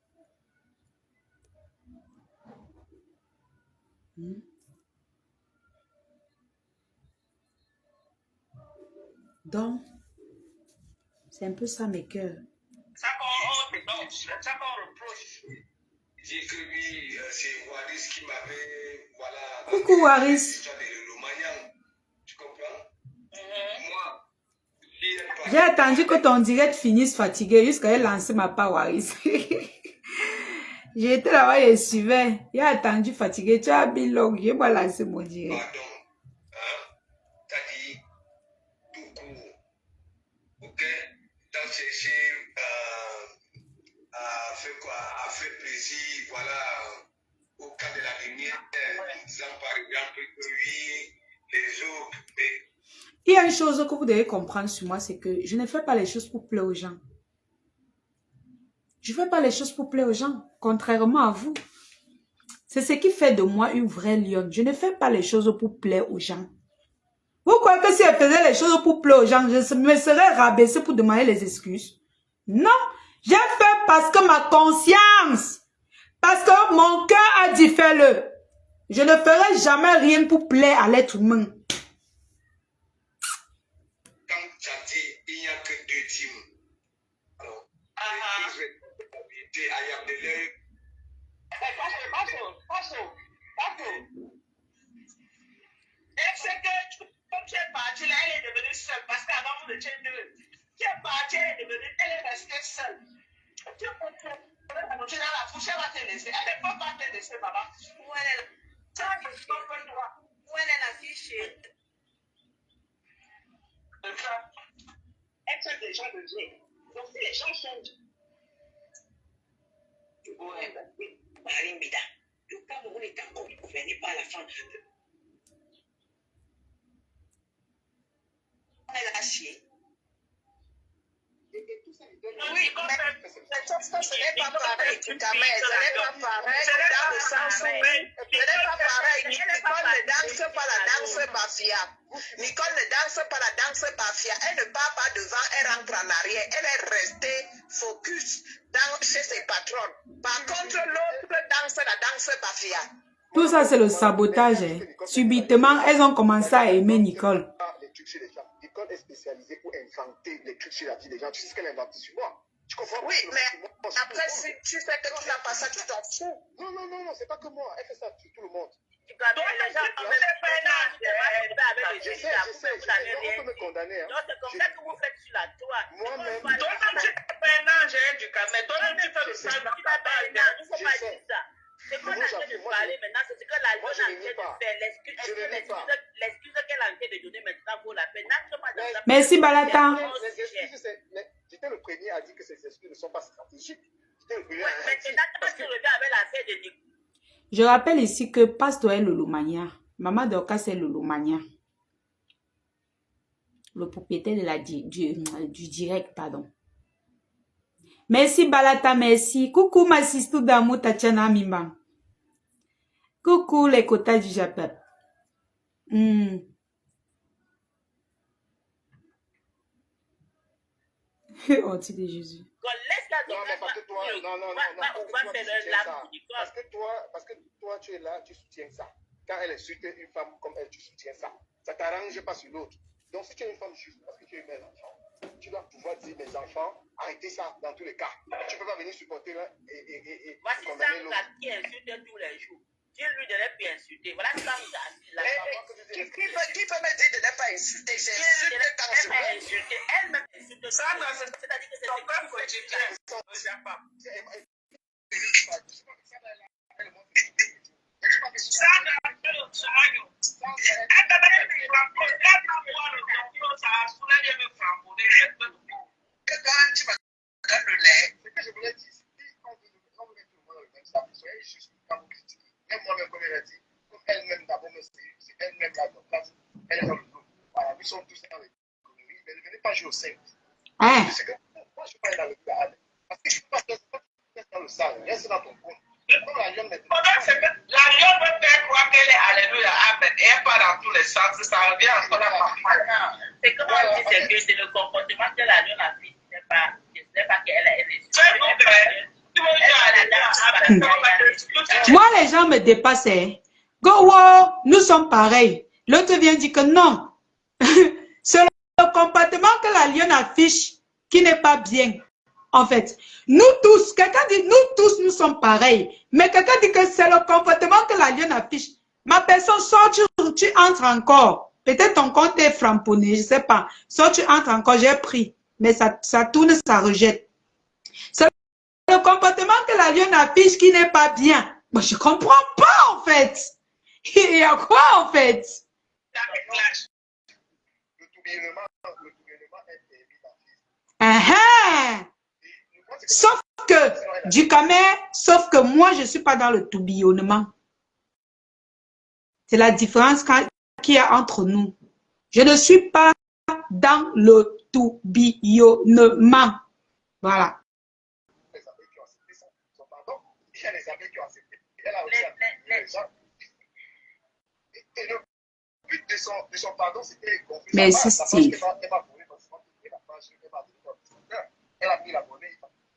[SPEAKER 1] Donc, c'est un peu ça mes cœurs.
[SPEAKER 2] Ça qu'on reproche.
[SPEAKER 4] J'ai que lui, c'est Waris qui m'avait, voilà.
[SPEAKER 1] Coucou Waris.
[SPEAKER 4] Tu comprends? Moi, si elle parle-
[SPEAKER 1] J'ai attendu que ton direct finisse fatigué jusqu'à elle lancer ma part Waris. J'ai été là-bas et suivais. J'ai attendu fatigué. Tu as mis long. Je vais lancer mon direct.
[SPEAKER 4] Pardon. Hein? T'as dit tout court. Ok? Donc, chercher à faire quoi? À faire plaisir, voilà, au cas de la lumière, en disant par exemple que lui, les autres, mais
[SPEAKER 1] Il y a une chose que vous devez comprendre sur moi, c'est que je ne fais pas les choses pour plaire aux gens. Je ne fais pas les choses pour plaire aux gens, contrairement à vous. C'est ce qui fait de moi une vraie lionne. Je ne fais pas les choses pour plaire aux gens. Vous croyez que si elle faisait les choses pour plaire aux gens, je me serais rabaissée pour demander les excuses? Non, j'ai fait parce que ma conscience, parce que mon cœur a dit fais-le. Je ne ferai jamais rien pour plaire à l'être humain.
[SPEAKER 4] quand j'ai dit il n'y a que deux teams. Alors, les responsabilités à Yabdelé,
[SPEAKER 2] C'est que comme tu es partie là, elle est devenue seule parce qu'avant vous étiez deux. Tu es partie, elle est devenue, elle est restée seule. Tu es dans la bouche, elle va te laisser. Elle ne peut pas te laisser, maman. Où elle est là? Où elle est la fille chérie? Elle fait des gens de Dieu. Donc si les gens changent. Ouais, oui. Marimbida. Le Cameroun est encore gouverné par la femme. Elle a chié. Oui, mais ce n'est pas pareil, tu t'amènes, ce n'est pas pareil, dans le sens où, ce n'est pas pareil, Nicole ne danse pas la danse mafia. Nicole ne danse pas la danse mafia, elle ne part pas devant, elle rentre en arrière, elle est restée focus chez ses patrons. Par contre, l'autre danse la danse mafia.
[SPEAKER 1] Tout ça, c'est le sabotage. Hein. Subitement, elles ont commencé à aimer Nicole.
[SPEAKER 3] Nicole est spécialisée pour inventer les trucs chez la vie des gens. Tu sais ce qu'elle a inventé sur moi. Tu comprends?
[SPEAKER 2] Oui, mais après, si tu sais que tu n'as pas ça, tu t'en fous.
[SPEAKER 3] Non, c'est pas que moi. Elle fait ça sur tout le monde.
[SPEAKER 2] Toi, les gens,
[SPEAKER 3] Je sais, on peut me condamner. Hein.
[SPEAKER 2] Non, c'est comme ça que vous faites sur la toile.
[SPEAKER 3] Moi-même.
[SPEAKER 2] Toi-même, tu fais un ange du cas, mais toi-même, tu fais le sale. Il ne faut pas dire ça. C'est qu'on a en train de parler maintenant, c'est ce que la loi a en train de faire. L'excuse qu'elle a en train de donner maintenant vaut la peine.
[SPEAKER 1] Merci, Balata.
[SPEAKER 3] J'étais le premier à dire que ces excuses ne sont pas stratégiques. J'étais le premier à
[SPEAKER 2] maintenant, quand tu reviens avec l'affaire de Nicolas.
[SPEAKER 1] Je rappelle ici que Pasteur est Lolomania. Maman Dorcas est Lolomania. Le propriétaire de la, du direct, pardon. Merci Balata, merci. Coucou ma sister d'amour Tatiana Mimba. Coucou les quotas du Japon. Oh, tu de Jésus.
[SPEAKER 3] Non, mais parce que toi, non. Parce que toi, tu es là, tu soutiens ça. Quand elle insulte une femme comme elle, tu soutiens ça. Ça ne t'arrange pas sur l'autre. Donc, si tu es une femme juste parce que tu aimes mes enfants, tu dois pouvoir dire mes enfants, arrêtez ça dans tous les cas. Tu ne peux pas venir supporter là et
[SPEAKER 2] voici ça qui insulte tous les jours. Dis-lui de ne plus insulter. Voilà ça vous a qui peut me dire de ne pas insulter? J'insulte quand je veux insulter. Elle-même insulte. C'est-à-dire que c'est ton corps quotidien.
[SPEAKER 3] Moi-même, comme elle a dit, comme elle-même d'abord me séduit, c'est elle-même la place, elle est dans le dos. Voilà, nous sommes tous dans l'économie, mais ne venez pas jouer au simple. Moi, je ne suis pas dans le cadre. Parce que je ne suis pas dans le sale, reste dans ton compte. la lionne maintenant.
[SPEAKER 2] La lionne veut faire croire qu'elle est alléluia, amen. Et elle part dans tous les sens, ça revient encore la parole. C'est comme on dit, c'est que c'est le comportement que la lionne affiche. Ce n'est pas qu'elle est
[SPEAKER 1] Moi, les gens me dépassent. Go, nous sommes pareils. L'autre vient dire que non. C'est le comportement que la lionne affiche qui n'est pas bien. En fait, nous tous, quelqu'un dit, nous tous, nous sommes pareils. Mais quelqu'un dit que c'est le comportement que la lionne affiche. Ma personne, soit tu entres encore. Peut-être ton compte est framponné, je ne sais pas. Soit tu entres encore, j'ai pris. Mais ça tourne, ça rejette. C'est le comportement que la lionne affiche qui n'est pas bien. Moi, je ne comprends pas, en fait. Il y a quoi, en fait?
[SPEAKER 3] Le tourbillonnement est permis dans
[SPEAKER 1] Sauf que, du Camer, sauf que moi, je ne suis pas dans le tourbillonnement. C'est la différence qu'il y a entre nous. Je ne suis pas dans le tourbillonnement. Voilà.
[SPEAKER 3] les abeilles qui ont accepté son pardon. Il y a les abeilles qui ont accepté. Elle a aussi accepté les gens. Et le but de son pardon, c'était qu'on puisse
[SPEAKER 1] merci, Steve.
[SPEAKER 3] Elle a pris l'abonné.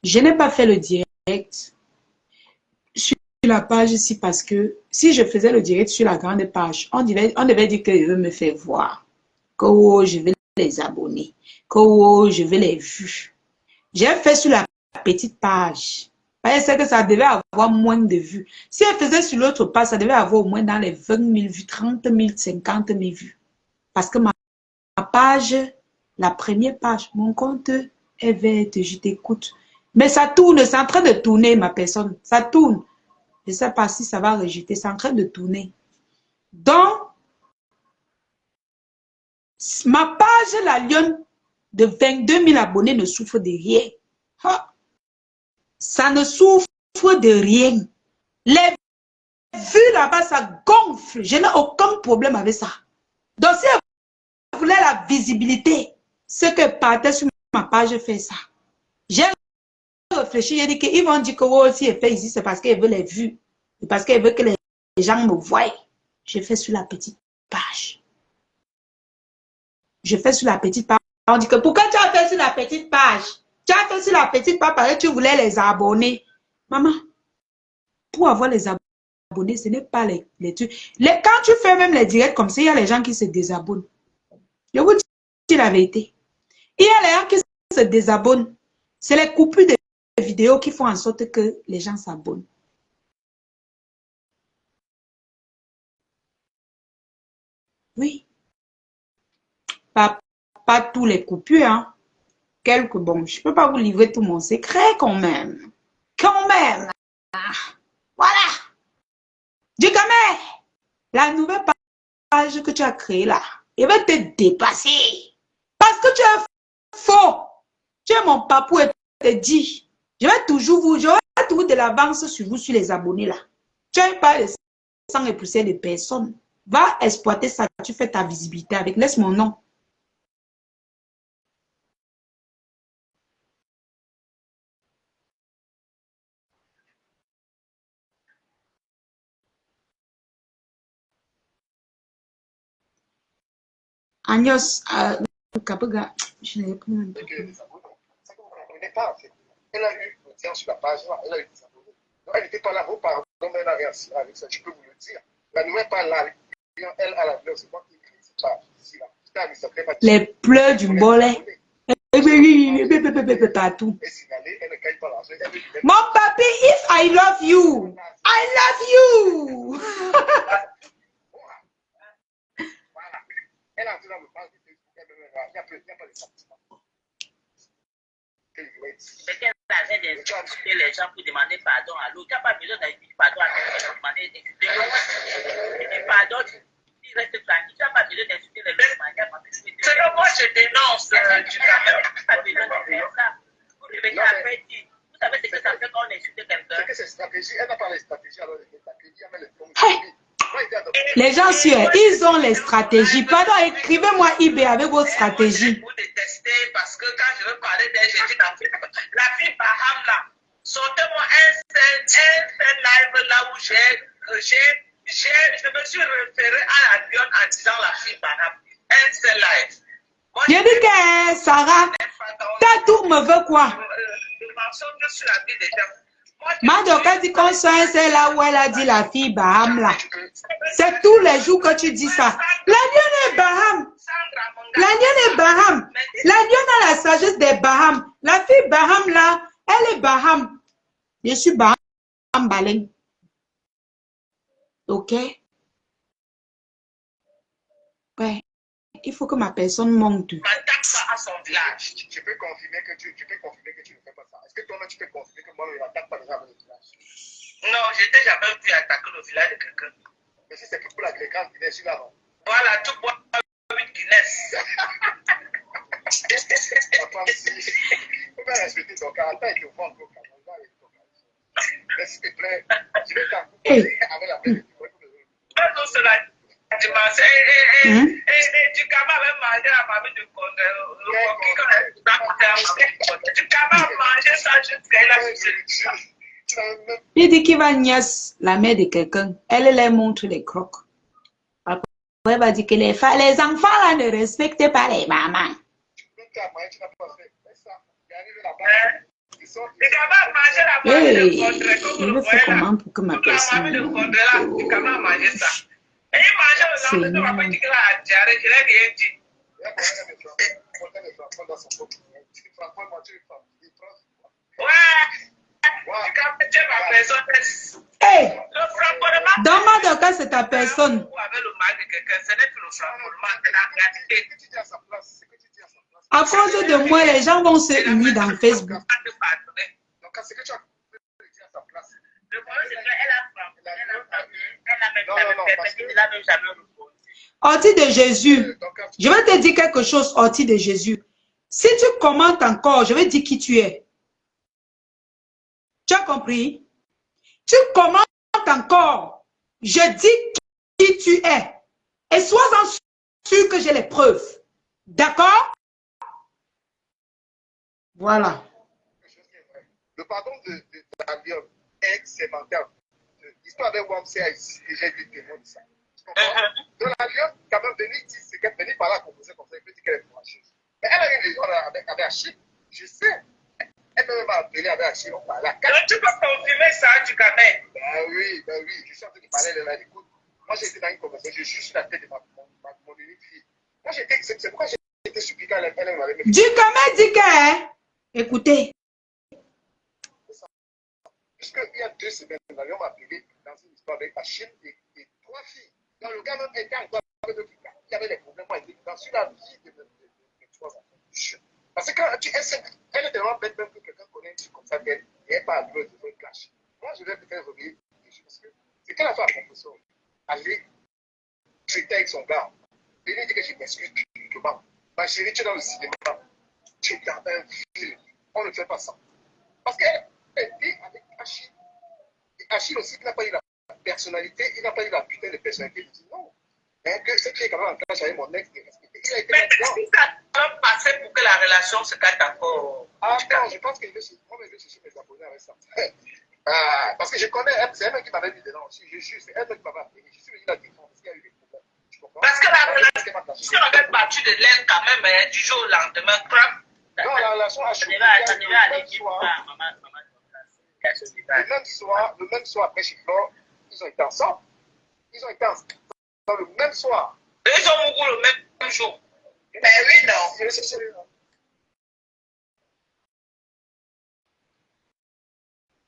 [SPEAKER 1] Je n'ai pas fait le direct sur la page ici parce que si je faisais le direct sur la grande page, on devait dire que je veux me faire voir. Que oh, je vais les abonner. Que oh, je vais les vues. J'ai fait sur la petite page. Parce que ça devait avoir moins de vues. Si elle faisait sur l'autre page, ça devait avoir au moins dans les 20 000 vues, 30 000, 50 000 vues. Parce que ma page, la première page, mon compte est verte, je t'écoute. Mais ça tourne, c'est en train de tourner, ma personne. Ça tourne. Je ne sais pas si ça va rejeter, c'est en train de tourner. Donc, ma page, la lionne de 22 000 abonnés ne souffre de rien. Ha. Ça ne souffre de rien. Les vues là-bas, ça gonfle. Je n'ai aucun problème avec ça. Donc, si elle voulait la visibilité, ce que partait sur ma page fait ça. J'ai réfléchi, j'ai dit qu'ils vont dire que oh, si elle fait ici, c'est parce qu'elle veut les vues. C'est parce qu'elle veut que les gens me voient. Je fais sur la petite page. Je fais sur la petite page. On dit que pourquoi tu as fait sur la petite page? Tu as fait sur la petite page parce que tu voulais les abonner. Maman, pour avoir les abonnés, ce n'est pas les trucs. Quand tu fais même les directs comme ça, il y a les gens qui se désabonnent. Je vous dis la vérité. Il y a les gens qui se désabonnent. C'est les coupures de vidéos qui font en sorte que les gens s'abonnent. Oui. Pas tous les coupures, hein. Quelques, bon, je ne peux pas vous livrer tout mon secret quand même. Quand même. Voilà. Du Camer, la nouvelle page que tu as créée là, elle va te dépasser. Parce que tu es faux. Tu es mon papou et te dis, j'aurai toujours de l'avance sur vous, sur les abonnés là. Tu n'as pas le sang et poussière de personne. Va exploiter ça, tu fais ta visibilité avec. Laisse mon nom. Agnos, Kabuga, je n'ai plus même pas.
[SPEAKER 3] C'est que vous ne comprenez pas, en fait. Elle a eu l'audience sur la page, elle a eu des abonnés. Donc, elle n'était pas là, pardon, mais elle a réussi avec ça, je peux vous le dire. La nouvelle page là, elle a la fleur, c'est moi qui écris cette page ici, là.
[SPEAKER 1] Les pleurs du bolet. Partout. Mon papi, if I love you, I love you.
[SPEAKER 3] Elle a entré dans le page de Facebook, il n'y a pas de sentiments.
[SPEAKER 2] C'est qu'elle avait d'insulter les gens pour demander pardon à l'autre. Tu n'as pas besoin d'insulter pardon à quelqu'un pour demander d'excuser. Pardon, tu restes tranquille. Tu n'as pas besoin d'insulter les gens. C'est que moi je dénonce du Cameroun. Tu n'as pas besoin de faire ça. Vous revenez après dire. Vous savez ce que ça fait quand on insulte quelqu'un?
[SPEAKER 3] C'est que c'est stratégie. Elle n'a pas les stratégies, alors les stratégies, elle met les plombs.
[SPEAKER 1] Les gens sûrs, ils ont les stratégies. Pardon, écrivez-moi eBay avec vos stratégies.
[SPEAKER 2] Vous détestez parce que quand je veux parler d'elle, j'ai dit la fille Baham là. Sortez-moi un seul live là où je me suis référé à la lionne en disant la fille Baham. Un seul live. Moi,
[SPEAKER 1] Je dis que Sarah, ta tour me veut quoi?
[SPEAKER 2] Je mensonge sur la vie des gens.
[SPEAKER 1] Madoka dit qu'on soit c'est là où elle a dit la fille Baham là. C'est tous les jours que tu dis ça. La lionne est Baham. La lionne est Baham. La lionne a la sagesse des Baham. La fille Baham là, elle est Baham. Je suis Baham Balen. Ok? Ouais. Il faut que ma personne monte.
[SPEAKER 2] M'attaque pas à son village.
[SPEAKER 3] Tu peux confirmer que tu ne fais pas ça. Est-ce que toi-même tu peux confirmer que moi je n'attaque pas déjà avec le village?
[SPEAKER 2] Non, je n'ai jamais vu attaquer le village de quelqu'un.
[SPEAKER 3] Mais si c'est que pour la grande Guinée, celui-là non.
[SPEAKER 2] Voilà, tu bois une Guinness.
[SPEAKER 3] La femme, si. Il faut bien respecter ton caractère et te vendre au Canada. Mais s'il te plaît, je vais t'accompagner avec la paix.
[SPEAKER 2] Non, cela dimanche. Et tu vas même manger la famille de Condé. Tu vas manger ça jusqu'à la
[SPEAKER 1] Il dit qu'il va niaise la mère de quelqu'un. Elle leur montre les crocs. Après, elle va dire que les enfants là ne respectent pas les mamans. Hey, il me fait comment pour que ma personne... Hey, dans ma cas, c'est ta personne. À cause de moi, les gens vont se unir dans Facebook. Ortie de Jésus, je vais te dire quelque chose, Ortie de Jésus. Si tu commentes encore, je vais dire qui tu es. Tu as compris? Tu commentes encore, je dis qui tu es. Et sois-en sûr que j'ai les preuves. D'accord? Voilà.
[SPEAKER 3] Le pardon de la lionne est sémentaire. L'histoire avec Wamsé a ici, et j'ai vu témoin de ça. Donc la lionne, quand même, Denis dit, c'est qu'elle venait par là composer comme ça, il peut dire qu'elle est courageuse. Mais elle a eu les gens avec Achille, je sais. Elle peut même appeler avec Achille, on parle.
[SPEAKER 2] Tu peux confirmer ça, tu connais.
[SPEAKER 3] Ben oui, je suis en train de parler de la écoute. Moi, j'étais dans une conversation, je suis sur la tête de mon unique fille. Moi, c'est pourquoi j'étais suppliqué à elle m'avait fait.
[SPEAKER 1] Du comment dit que, écoutez.
[SPEAKER 3] Puisqu'il y a 2 semaines, l'avion m'a appelé dans une histoire avec Achille et 3 filles. Donc, le gars même était encore avec d'autres gars. Il y avait des problèmes, moi, sur la vie de 3 enfants. Parce que elle est tellement bête, même que quelqu'un connaît un truc comme ça qu'elle n'est pas arrivée de faire clash. Moi, je vais peut-être revenir dessus parce que c'est qu'elle a fait la proposition. Aller traiter avec son gars. Il lui dit que je m'excuse publiquement. Ma chérie, tu es dans le cinéma. Tu es dans un film. On ne fait pas ça. Parce qu'elle dit avec Achille. Et Achille aussi, il n'a pas eu la personnalité, il n'a pas eu la putain de personnalité. Il dit non. Mais que ce qui est quand même en clash avec mon ex, il a été là-dedans.
[SPEAKER 2] Mais ça doit passer pour que la relation se casse encore.
[SPEAKER 3] Ah non, je pense qu'il veut chercher mes abonnés avec ça. Parce que je connais, c'est elle qui m'avait mis dedans aussi. Je jure, c'est elle qui m'avait appelé. Je suis venu la défendre parce qu'il y a eu des problèmes. Tu comprends?
[SPEAKER 2] Parce que la relation, si on avait battu de l'aile quand même, du jour au lendemain, crap.
[SPEAKER 3] Non, la relation a changé. Le même soir, après Chiflor, ils ont été ensemble. Le même soir.
[SPEAKER 2] Ils ont mouru le même jour. Mais oui, non.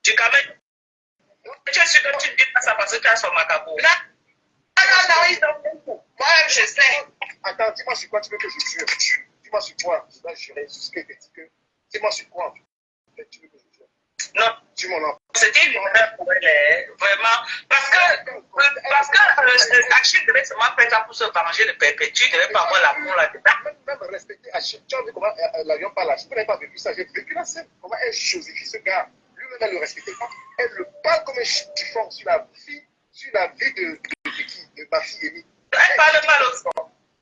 [SPEAKER 2] Tu quand même. Tu es sûr que tu ne dis pas ça parce que tu as son macabre. Non, ils ont beaucoup. Moi-même, je sais.
[SPEAKER 3] Attends, dis-moi sur quoi tu veux que je jure. Dis-moi sur quoi. Je dois jurer sur ce que tu dis. Dis-moi sur quoi tu veux que je jure.
[SPEAKER 2] Non.
[SPEAKER 3] Dis-moi non.
[SPEAKER 2] C'était une erreur pour elle, vraiment. Parce que Achille devait seulement faire ça pour se venger de Perpétue, il ne devait pas avoir l'amour là-dedans.
[SPEAKER 3] Même respecter Achille. Tu as vu comment l'avion parle Achille. Je n'avais pas vécu ça. J'ai vécu la scène. Comment elle chosifie ce gars. Lui-même, elle ne le respectait pas. Elle le parle comme un chiffon sur la vie de ma fille Amy.
[SPEAKER 2] Elle parle mal aussi.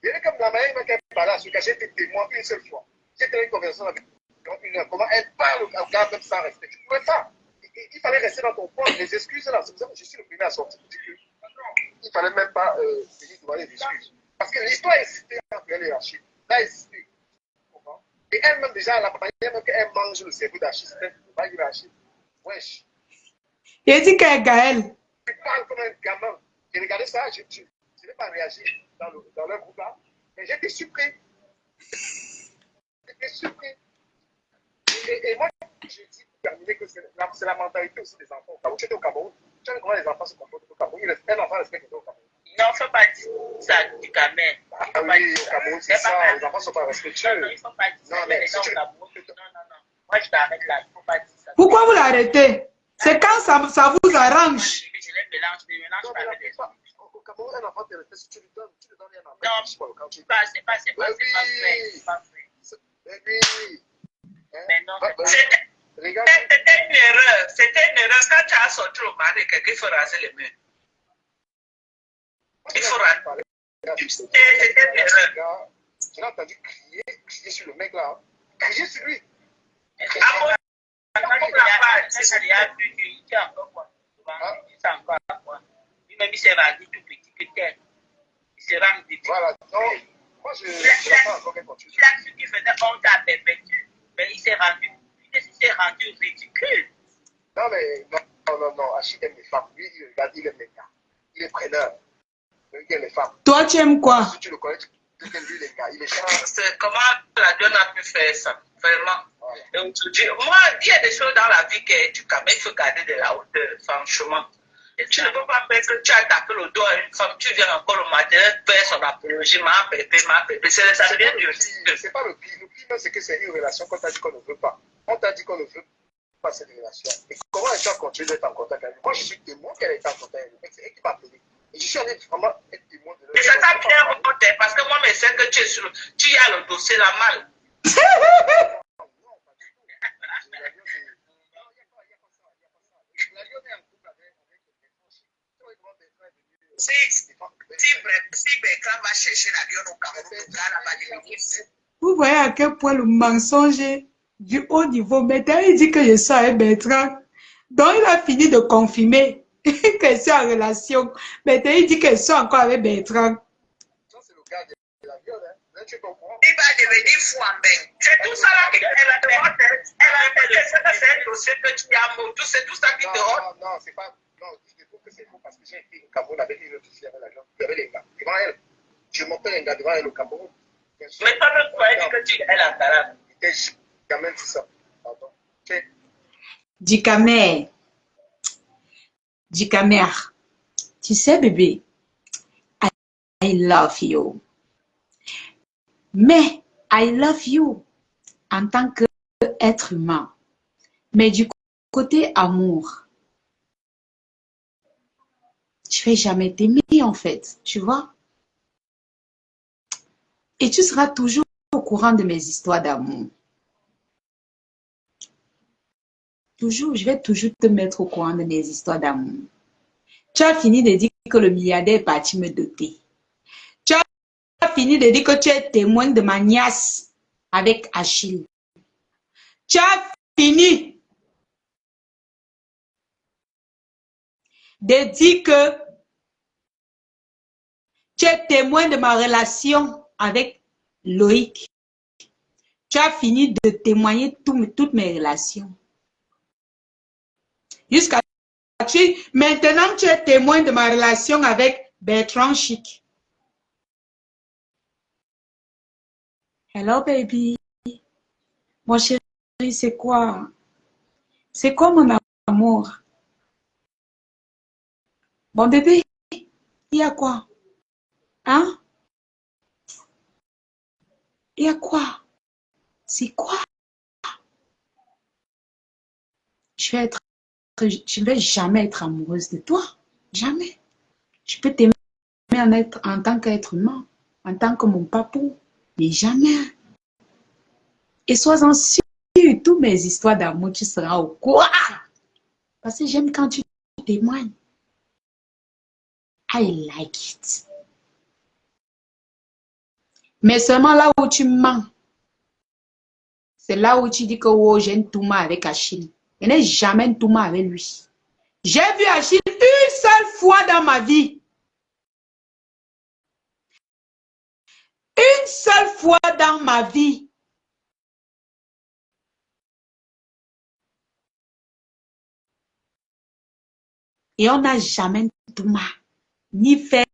[SPEAKER 3] Il y a comme la manière qu'elle parlait à ce gars. J'ai été témoin une seule fois. J'ai été une conversation avec une heure. Comment elle parle au gars même sans respect. Tu ne pouvais pas. il fallait rester dans ton coin. Les excuses, là, c'est pour ça que je suis le premier à sortir. Il ne fallait même pas venir devant les excuses. Parce que l'histoire existait entre elle et Achille. Là, existait. Et elle-même, déjà, la manière même qu'elle mange le cerveau d'Achille, c'était pas dire Achille. Wesh.
[SPEAKER 1] Il dit qu'elle est Gaël.
[SPEAKER 3] Tu parles comme un gamin. J'ai regardé ça, je n'ai pas réagi dans le groupe là. Mais j'étais surpris. J'étais surpris. Et moi, je dis pour terminer que c'est la mentalité aussi des enfants au Cameroun. Tu étais au Cameroun, tu sais comment les enfants se comportent au Cameroun. Un enfant respecte au Cameroun.
[SPEAKER 2] Non, il ne faut pas dire ça du Cameroun.
[SPEAKER 3] Ah oui, au Cameroun, c'est ça. Les enfants ne sont pas respectueux.
[SPEAKER 2] Non, il ne faut pas dire ça.
[SPEAKER 3] Non, mais si tu...
[SPEAKER 2] Non. Moi, je t'arrête là. Il ne faut pas dire ça.
[SPEAKER 1] Pourquoi vous l'arrêtez? C'est quand ça vous arrange.
[SPEAKER 2] Je les mélange pas avec les autres.
[SPEAKER 3] Au Cameroun, un enfant te respecte si tu lui donnes un enfant.
[SPEAKER 2] Non, c'est pas vrai. C'est pas vrai.
[SPEAKER 3] Oui.
[SPEAKER 2] Mais non,
[SPEAKER 3] Regarde.
[SPEAKER 2] c'était une erreur. Quand tu as sorti au mari, quelqu'un faut raser les murs. Il faut raser. C'était une erreur.
[SPEAKER 3] Tu l'as entendu crier sur le mec là. Crier sur lui.
[SPEAKER 2] Même il s'est rendu tout petit que tel. Il s'est rendu.
[SPEAKER 3] Voilà. Donc, moi je n'attends encore qu'elle continue.
[SPEAKER 2] Il a su qu'il faisait honte à Bébétu, mais il s'est rendu ridicule.
[SPEAKER 3] Non, mais non. Achille aime les femmes. Lui, il regarde, il aime les gars. Il est preneur. Il aime les femmes.
[SPEAKER 1] Toi, tu aimes quoi?
[SPEAKER 3] Si tu le connais, tu aimes lui les gars. Il est chiant.
[SPEAKER 2] C'est comment la donne a pu faire ça, vraiment.
[SPEAKER 3] Voilà.
[SPEAKER 2] Donc, moi, il y a des choses dans la vie que tu quand même, il faut garder de la hauteur, franchement. Et tu ne peux pas faire que tu as tapé le dos à une femme, tu viens encore le matin faire son apologie, ma pépé, ça devient dur.
[SPEAKER 3] C'est pas le pire. Le pire, c'est que c'est une relation qu'on t'a dit qu'on ne veut pas. On t'a dit qu'on ne veut pas cette relation. Et comment est-ce qu'on continue d'être en contact avec elle? Moi, je suis témoin qu'elle est en contact avec elle. C'est elle qui m'a appelé. Et je suis allé vraiment être témoin de
[SPEAKER 2] Et ça t'a bien remonté, parce que moi, je sais que tu as le dossier là mal. Si Bertrand va chercher l'avion au Cameroun, le gars là-bas,
[SPEAKER 1] Vous voyez à quel point le mensonge est du haut niveau. Maintenant, il dit que je suis avec Bertrand. Donc, il a fini de confirmer qu'elle est en relation. Maintenant, il dit qu'elle est encore avec Bertrand.
[SPEAKER 3] Ça, c'est le gars de l'avion, hein. Là, tu comprends?
[SPEAKER 2] il va devenir fou en bain. C'est tout ça là qu'elle a demandé. Elle a fait que c'est un dossier que tu as monté. C'est tout ça qui te rend.
[SPEAKER 3] Non, c'est pas. Non, je trouve que c'est faux parce que j'ai été au Cameroun avec une autre fille avec l'avion. Il y avait les gars. Devant elle. Je montais les gars devant elle au Cameroun.
[SPEAKER 2] Mais toi-même, tu as dit que tu es la Tarab.
[SPEAKER 3] Il était quand même dit ça. Pardon.
[SPEAKER 1] Dikamer, tu sais, bébé, I love you. Mais I love you en tant qu'être humain. Mais du côté amour, je vais jamais t'aimer en fait, tu vois. Et tu seras toujours au courant de mes histoires d'amour. Toujours, je vais toujours te mettre au courant de mes histoires d'amour. Tu as fini de dire que le milliardaire est parti me doter. Tu as fini de dire que tu es témoin de ma nièce avec Achille. Tu as fini de dire que tu es témoin de ma relation avec Loïc. Tu as fini de témoigner toutes mes relations. Jusqu'à maintenant, tu es témoin de ma relation avec Bertrand Chic. Hello, baby. Mon chéri, c'est quoi? C'est quoi mon amour? Bon, bébé, il y a quoi? Hein? Il y a quoi? C'est quoi? Je ne vais jamais être amoureuse de toi. Jamais. Je peux t'aimer en tant qu'être humain, en tant que mon papou, mais jamais. Et sois-en sûr, toutes mes histoires d'amour, tu seras au courant. Parce que j'aime quand tu témoignes. I like it. Mais seulement là où tu mens, c'est là où tu dis que oh, j'ai une touma avec Achille. Je n'ai jamais tout mal avec lui. J'ai vu Achille une seule fois dans ma vie. Une seule fois dans ma vie. Et on n'a jamais tout mal. Ni fait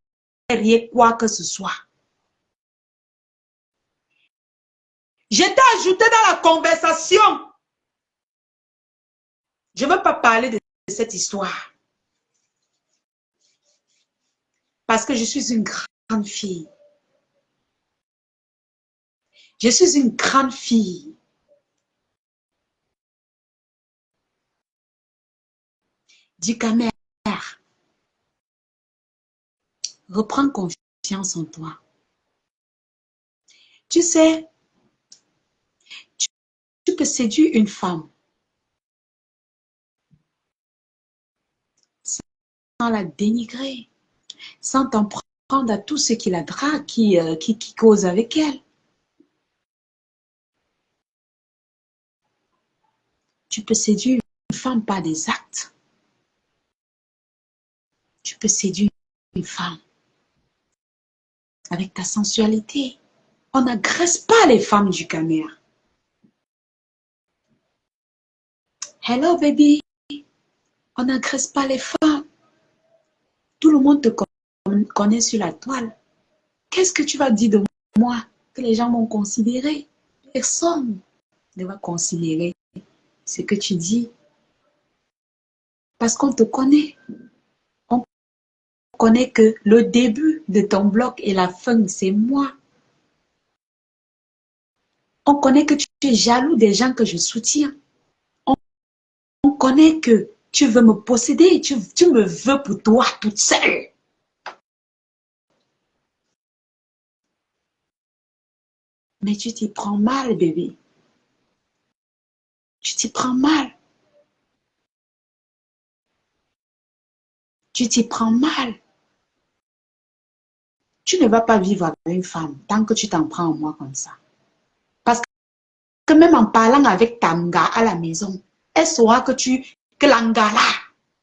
[SPEAKER 1] rien quoi que ce soit. Je t'ai ajouté dans la conversation. Je ne veux pas parler de cette histoire. Parce que je suis une grande fille. Je suis une grande fille. Dis qu'à mère, reprends confiance en toi. Tu sais, tu peux séduire une femme sans la dénigrer, sans t'en prendre à tout ce qui la drague, qui cause avec elle. Tu peux séduire une femme par des actes. Tu peux séduire une femme avec ta sensualité. On n'agresse pas les femmes du Cameroun. Hello baby, on n'agresse pas les femmes. Tout le monde te connaît sur la toile. Qu'est-ce que tu vas dire de moi que les gens vont considérer? Personne ne va considérer ce que tu dis. Parce qu'on te connaît. On connaît que le début de ton bloc et la fin, c'est moi. On connaît que tu es jaloux des gens que je soutiens. On connaît que tu veux me posséder, tu me veux pour toi toute seule. Mais tu t'y prends mal, bébé. Tu t'y prends mal. Tu t'y prends mal. Tu ne vas pas vivre avec une femme tant que tu t'en prends en moi comme ça. Parce que même en parlant avec ta nga à la maison, elle saura que la nga là,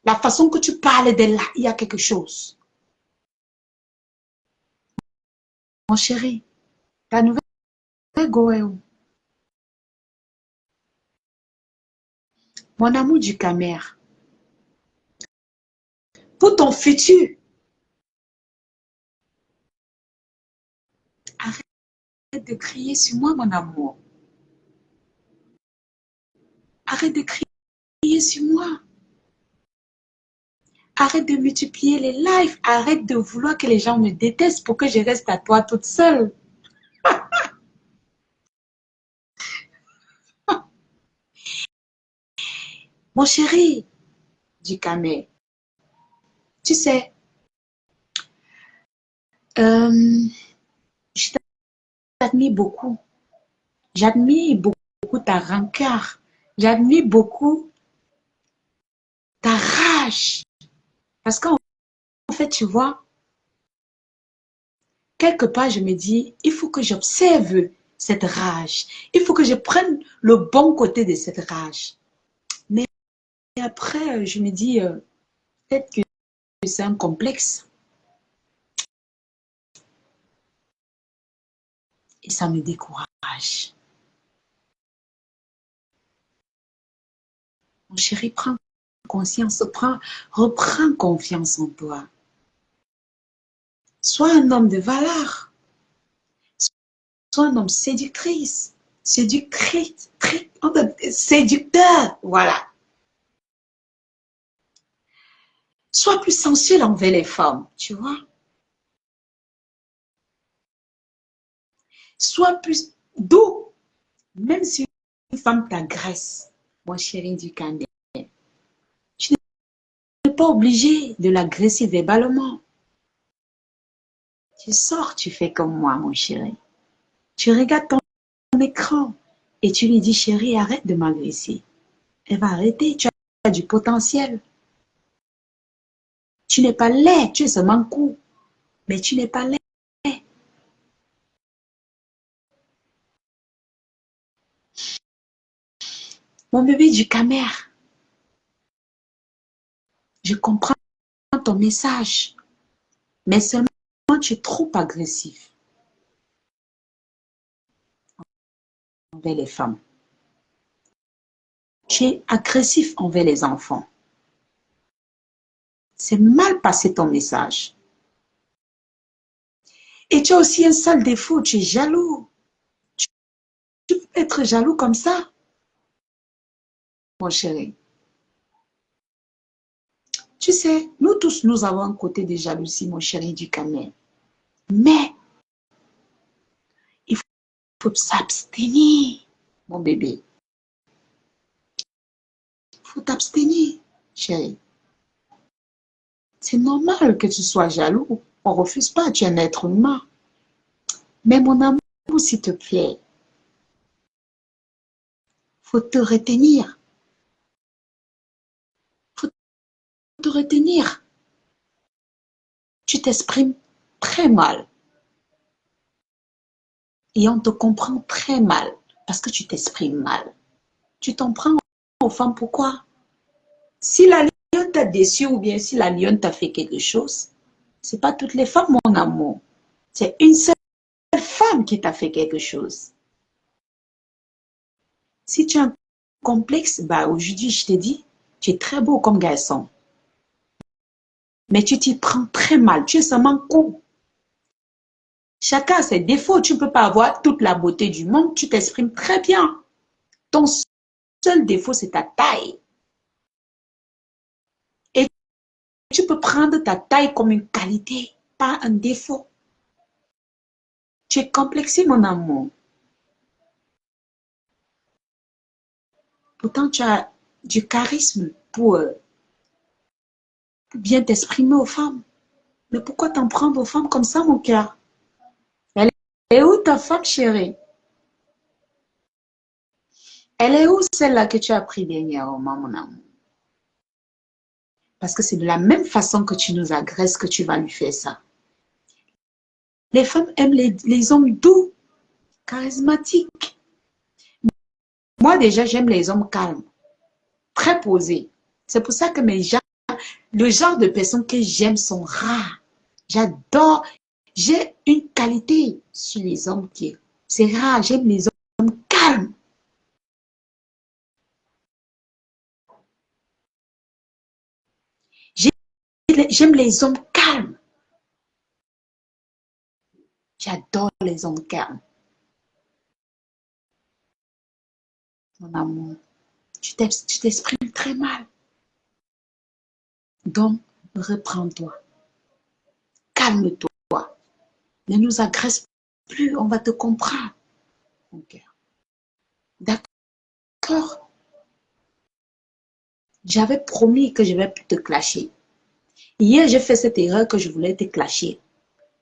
[SPEAKER 1] la façon que tu parles d'elle là, il y a quelque chose. Mon chéri, ta nouvelle go est où? Mon amour du Cameroun, pour ton futur, arrête de crier sur moi, mon amour. Arrête de crier sur moi. Arrête de multiplier les lives. Arrête de vouloir que les gens me détestent pour que je reste à toi toute seule. Mon chéri du Cameroun, tu sais, je t'admire beaucoup. J'admire beaucoup ta rancœur. J'admire beaucoup ta rage. Parce qu'en fait, tu vois, quelque part, je me dis, il faut que j'observe cette rage. Il faut que je prenne le bon côté de cette rage. Mais après, je me dis, peut-être que c'est un complexe. Et ça me décourage. Mon chéri, prends conscience, reprends confiance en toi. Sois un homme de valeur. Sois un homme séductrice. Séducteur. Voilà. Sois plus sensuel envers les femmes, tu vois. Sois plus doux. Même si une femme t'agresse, mon chéri du Cameroun, tu n'es pas obligé de l'agresser verbalement. Tu sors, tu fais comme moi, mon chéri. Tu regardes ton écran et tu lui dis, chérie, arrête de m'agresser. Elle va arrêter, tu as du potentiel. Tu n'es pas laid, tu es seulement court, mais tu n'es pas laid. Mon bébé du Cameroun, Je comprends ton message, mais seulement tu es trop agressif envers les femmes. Tu es agressif envers les enfants. C'est mal passé ton message. Et tu as aussi un seul défaut, tu es jaloux. Tu peux être jaloux comme ça, mon chéri. Tu sais, nous tous, nous avons un côté de jalousie, mon chéri du Cameroun. Mais il faut s'abstenir, mon bébé. Il faut t'abstenir, chéri. C'est normal que tu sois jaloux. On ne refuse pas, tu es un être humain. Mais mon amour, s'il te plaît, faut te retenir. Faut te retenir. Tu t'exprimes très mal. Et on te comprend très mal parce que tu t'exprimes mal. Tu t'en prends aux femmes, pourquoi? Si la lionne t'a déçu ou bien si la lionne t'a fait quelque chose, c'est pas toutes les femmes, mon amour. C'est une seule femme qui t'a fait quelque chose. Si tu as un complexe, bah aujourd'hui, je t'ai dit, tu es très beau comme garçon. Mais tu t'y prends très mal. Tu es seulement court. Chacun a ses défauts. Tu ne peux pas avoir toute la beauté du monde. Tu t'exprimes très bien. Ton seul défaut, c'est ta taille. Et tu peux prendre ta taille comme une qualité, pas un défaut. Tu es complexé, mon amour. Pourtant, tu as du charisme pour bien t'exprimer aux femmes. Mais pourquoi t'en prendre aux femmes comme ça, mon cœur? Elle est où ta femme chérie? Elle est où celle-là que tu as pris dernièrement, mon amour? Parce que c'est de la même façon que tu nous agresses que tu vas lui faire ça. Les femmes aiment les hommes doux, charismatiques. Moi, déjà, j'aime les hommes calmes, très posés. C'est pour ça que le genre de personnes que j'aime sont rares. J'adore. J'ai une qualité sur les hommes qui... C'est rare, j'aime les hommes calmes. J'aime les hommes calmes. J'adore les hommes calmes. Mon amour, tu t'exprimes très mal. Donc, reprends-toi. Calme-toi. Ne nous agresse plus, on va te comprendre, mon cœur. D'accord? J'avais promis que je ne vais plus te clasher. Hier, j'ai fait cette erreur que je voulais te clasher.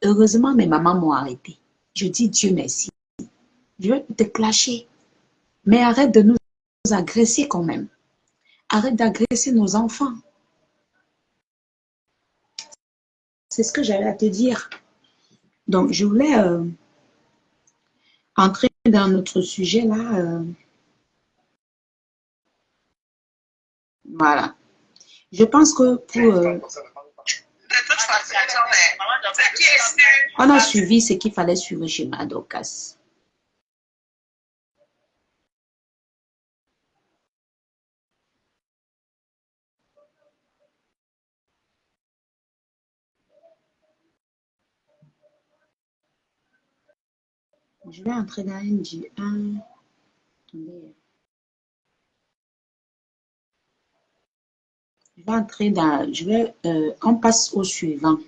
[SPEAKER 1] Heureusement, mes mamans m'ont arrêté. Je dis Dieu merci. Je vais plus te clasher. Mais arrête de nous agresser quand même. Arrête d'agresser nos enfants. C'est ce que j'avais à te dire. Donc, je voulais entrer dans notre sujet là. Voilà. Je pense que pour... on a suivi ce qu'il fallait suivre chez Madokas. Je vais entrer dans un du 1. Attendez. Je vais entrer dans... on passe au suivant.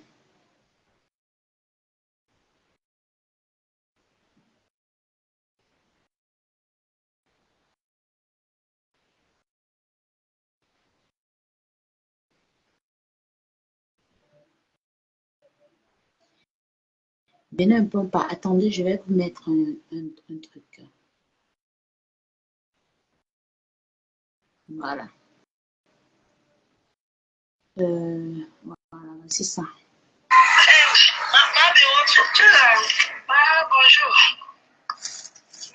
[SPEAKER 1] Venez un peu pas. Attendez, je vais vous mettre un truc. Voilà. Voilà, c'est ça.
[SPEAKER 2] Bonjour.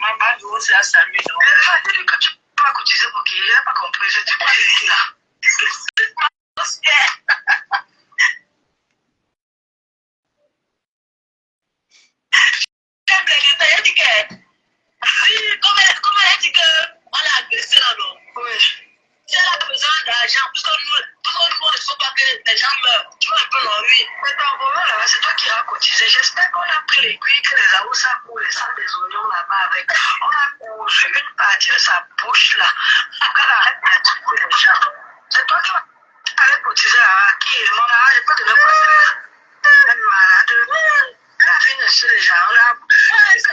[SPEAKER 2] Maman, c'est à Samuel. Elle va dire que tu pas cotiser pour qu'il n'ait pas compris. Je ne dis pas là. Elle dit que, comme elle dit qu'on l'a agressé là, non? Oui. Si elle a besoin d'argent, puisque nous ne faut pas que les gens meurent. Tu vois un peu l'ennui. Mais ton problème là, c'est toi qui as cotisé. J'espère qu'on a pris l'aiguille que les Aoussa coulent les sangs des oignons là-bas avec. On a cousu une partie de sa bouche là pour qu'elle arrête de trouver les gens. C'est toi qui allais cotiser à qui? Mon âge, je peux te le passer. Elle est malade. Elle a fini chez les gens là. Elle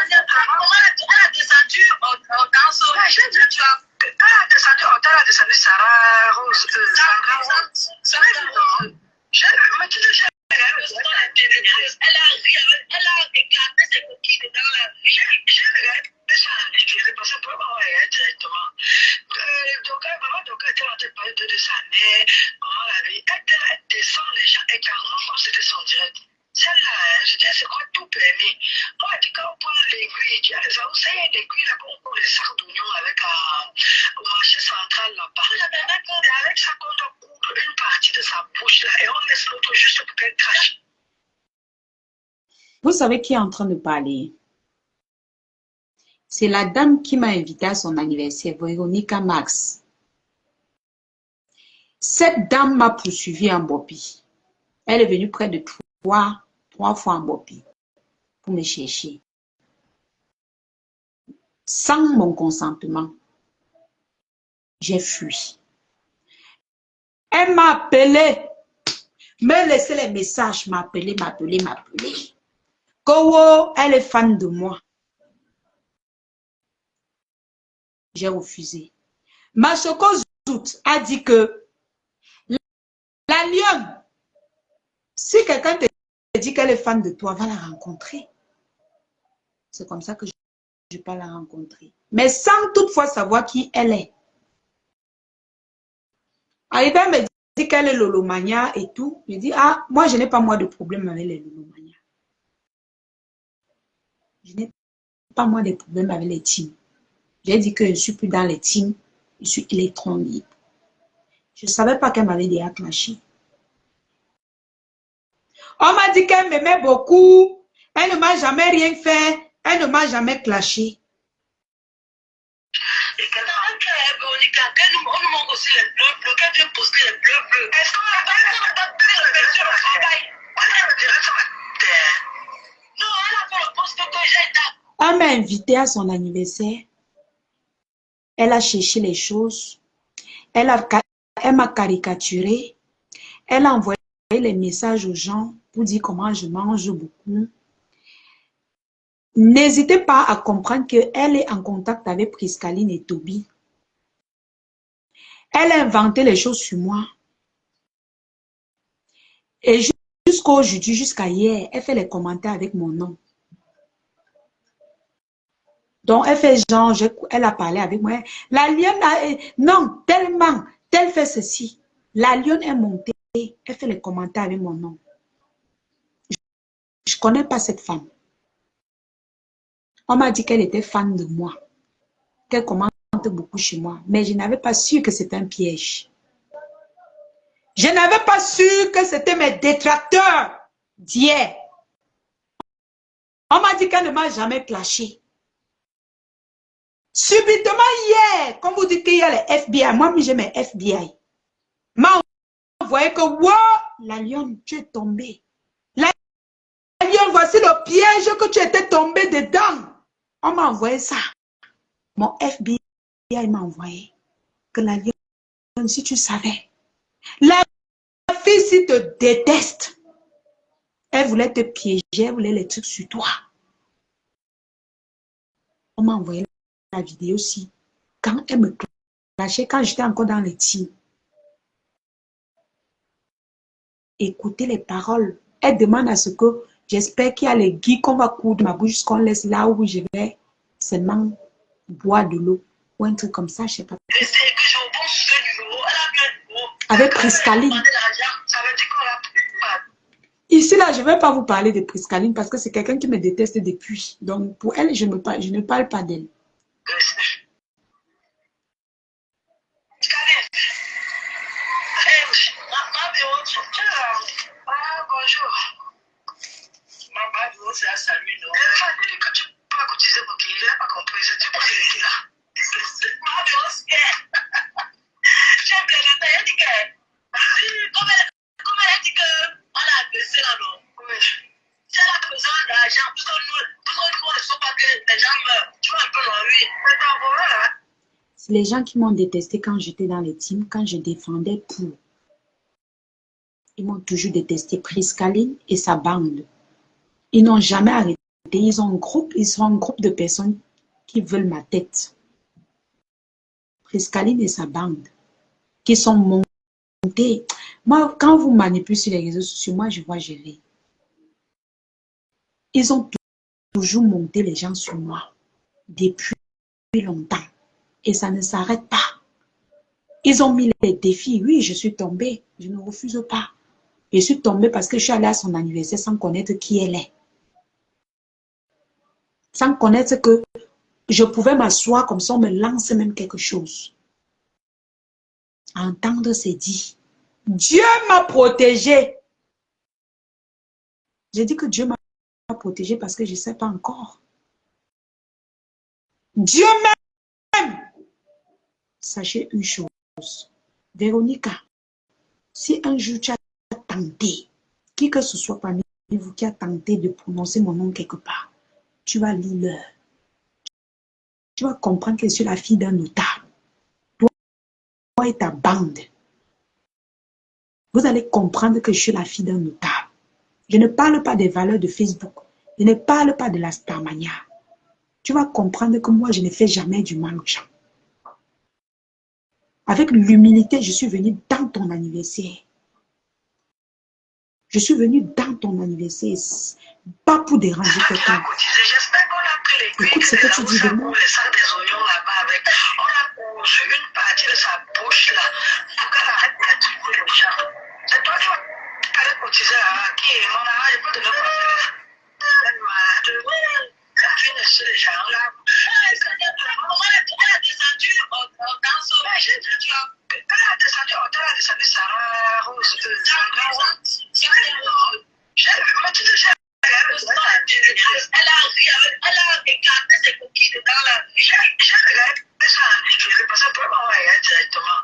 [SPEAKER 2] a descendu en danse. J'ai dit, tu as. Elle a descendu Sarah Rose. Sandra. Mais tu sais, elle a regardé ses coquilles dans la rue. J'ai regardé ça parce que pour moi, directement. Donc, maman, était en train de parler de sa mère, comment la vie. Elle descend les gens et carrément, comme c'était son direct. Celle-là, c'est quoi tout permis. On a dit qu'on prend l'aiguille. Il y a les Aoussa, il y a l'aiguille là, qu'on prend les sacs d'oignons avec au marché central là-bas. Et avec ça, qu'on doit coudre une partie de sa bouche là et on laisse l'autre juste pour qu'elle crache.
[SPEAKER 1] Vous savez qui est en train de parler? C'est la dame qui m'a invité à son anniversaire, Véronica Max. Cette dame m'a poursuivi en Bopi. Elle est venue près de trois fois en Bopi pour me chercher. Sans mon consentement, j'ai fui. Elle m'a appelé, me laissé les messages, m'appeler. Kowo, elle est fan de moi. J'ai refusé. Machoko Zout a dit que la lionne, si quelqu'un te dit qu'elle est fan de toi, va la rencontrer. C'est comme ça que je ne vais pas la rencontrer. Mais sans toutefois savoir qui elle est. Aïda me dit qu'elle est lolomania et tout. Je dis, ah, moi je n'ai pas moi de problème avec les lolomania. Je n'ai pas moi de problème avec les teams. J'ai dit que je ne suis plus dans les teams. Je suis électron libre. Je ne savais pas qu'elle m'avait déjà clashé. On m'a dit qu'elle m'aimait beaucoup. Elle ne m'a jamais rien fait. Elle ne m'a jamais clashé.
[SPEAKER 2] Et quand on nous manque aussi les bleus, quand Dieu pose les bleus. Est-ce qu'on a pas pris le version au travail? On a direct sur la terre. Non, elle a fait le poste que j'ai été.
[SPEAKER 1] Elle m'a invité à son anniversaire. Elle a cherché les choses. Elle m'a caricaturé. Elle a envoyé les messages aux gens pour dire comment je mange beaucoup. N'hésitez pas à comprendre qu'elle est en contact avec Priscaline et Toby. Elle a inventé les choses sur moi. Et jusqu'aujourd'hui, jusqu'à hier, elle fait les commentaires avec mon nom. Donc, elle fait genre, elle a parlé avec moi. La lionne a... Non, tellement, tel fait ceci. La lionne est montée. Elle fait les commentaires avec mon nom. Je ne connais pas cette femme. On m'a dit qu'elle était fan de moi. Qu'elle commente beaucoup chez moi. Mais je n'avais pas su que c'était un piège. Je n'avais pas su que c'était mes détracteurs d'hier. On m'a dit qu'elle ne m'a jamais clashé. Subitement hier, comme vous dites qu'il y a les FBI, moi j'ai mes FBI. M'a envoyé que, wow, la lionne, tu es tombée. La lionne, voici le piège que tu étais tombé dedans. On m'a envoyé ça. Mon FBI m'a envoyé que la lionne, si tu savais, la fille si te déteste, elle voulait te piéger, elle voulait les trucs sur toi. On m'a envoyé la vidéo aussi. Quand elle me clashait, quand j'étais encore dans les teams. Écoutez les paroles. Elle demande à ce que j'espère qu'il y a les guides qu'on va coudre ma bouche, qu'on laisse là où je vais seulement boire de l'eau ou un truc comme ça, je ne sais pas. Avec Priscaline. Ici, là, je ne vais pas vous parler de Priscaline parce que c'est quelqu'un qui me déteste depuis. Donc, pour elle, je ne parle pas d'elle.
[SPEAKER 2] c'est à saluer, non? Quand tu peux cotiser pour qu'il n'ait pas compris, tu peux le dire. Moi, mais on se j'aime bien le temps, il dit que, comme elle a dit qu'on a agressé là, non? Oui. Si elle a besoin d'argent, tout le monde ne sait pas que les gens meurent. Tu vois un peu l'envie. Mais t'en vois là.
[SPEAKER 1] C'est les gens qui m'ont détesté quand j'étais dans les teams, quand je défendais pour. Ils m'ont toujours détesté, Priscaline et sa bande. Ils n'ont jamais arrêté. Ils sont un groupe de personnes qui veulent ma tête. Priscaline et sa bande, qui sont montés. Moi, quand vous manipulez sur les réseaux sociaux, moi, je vois gérer. Ils ont toujours monté les gens sur moi. Depuis longtemps. Et ça ne s'arrête pas. Ils ont mis les défis. Oui, je suis tombée. Je ne refuse pas. Je suis tombée parce que je suis allée à son anniversaire sans connaître qui elle est. Sans connaître que je pouvais m'asseoir comme ça, on me lance même quelque chose. À entendre, c'est dit. Dieu m'a protégée. J'ai dit que Dieu m'a protégée parce que je ne sais pas encore. Dieu m'aime. Sachez une chose. Véronica, si un jour tu as tenté, qui que ce soit parmi vous qui a tenté de prononcer mon nom quelque part, tu vas lire l'heure. Tu vas comprendre que je suis la fille d'un notable. Toi et ta bande. Vous allez comprendre que je suis la fille d'un notable. Je ne parle pas des valeurs de Facebook. Je ne parle pas de la starmania. Tu vas comprendre que moi, je ne fais jamais du mal aux gens. Avec l'humilité, je suis venue dans ton anniversaire. Je suis venue dans ton anniversaire, pas pour déranger quelqu'un.
[SPEAKER 2] J'espère qu'on a pris les
[SPEAKER 1] Écoute ce que tu dis de moi.
[SPEAKER 2] les sacs des oignons là-bas avec. On a cousu une partie de sa bouche là pour qu'elle arrête de tuer les gens. C'est toi qui vas aller cotiser à qui est mon âge, je peux te le passer. Elle est malade. La fille de ces gens là. Elle a descendu au danseau. J'ai dit, tu vois. Elle a descendu Sarah Rose. Elle a écarté ses coquilles dedans la vie. J'ai regardé ça en écrivant parce que pour moi, on va directement.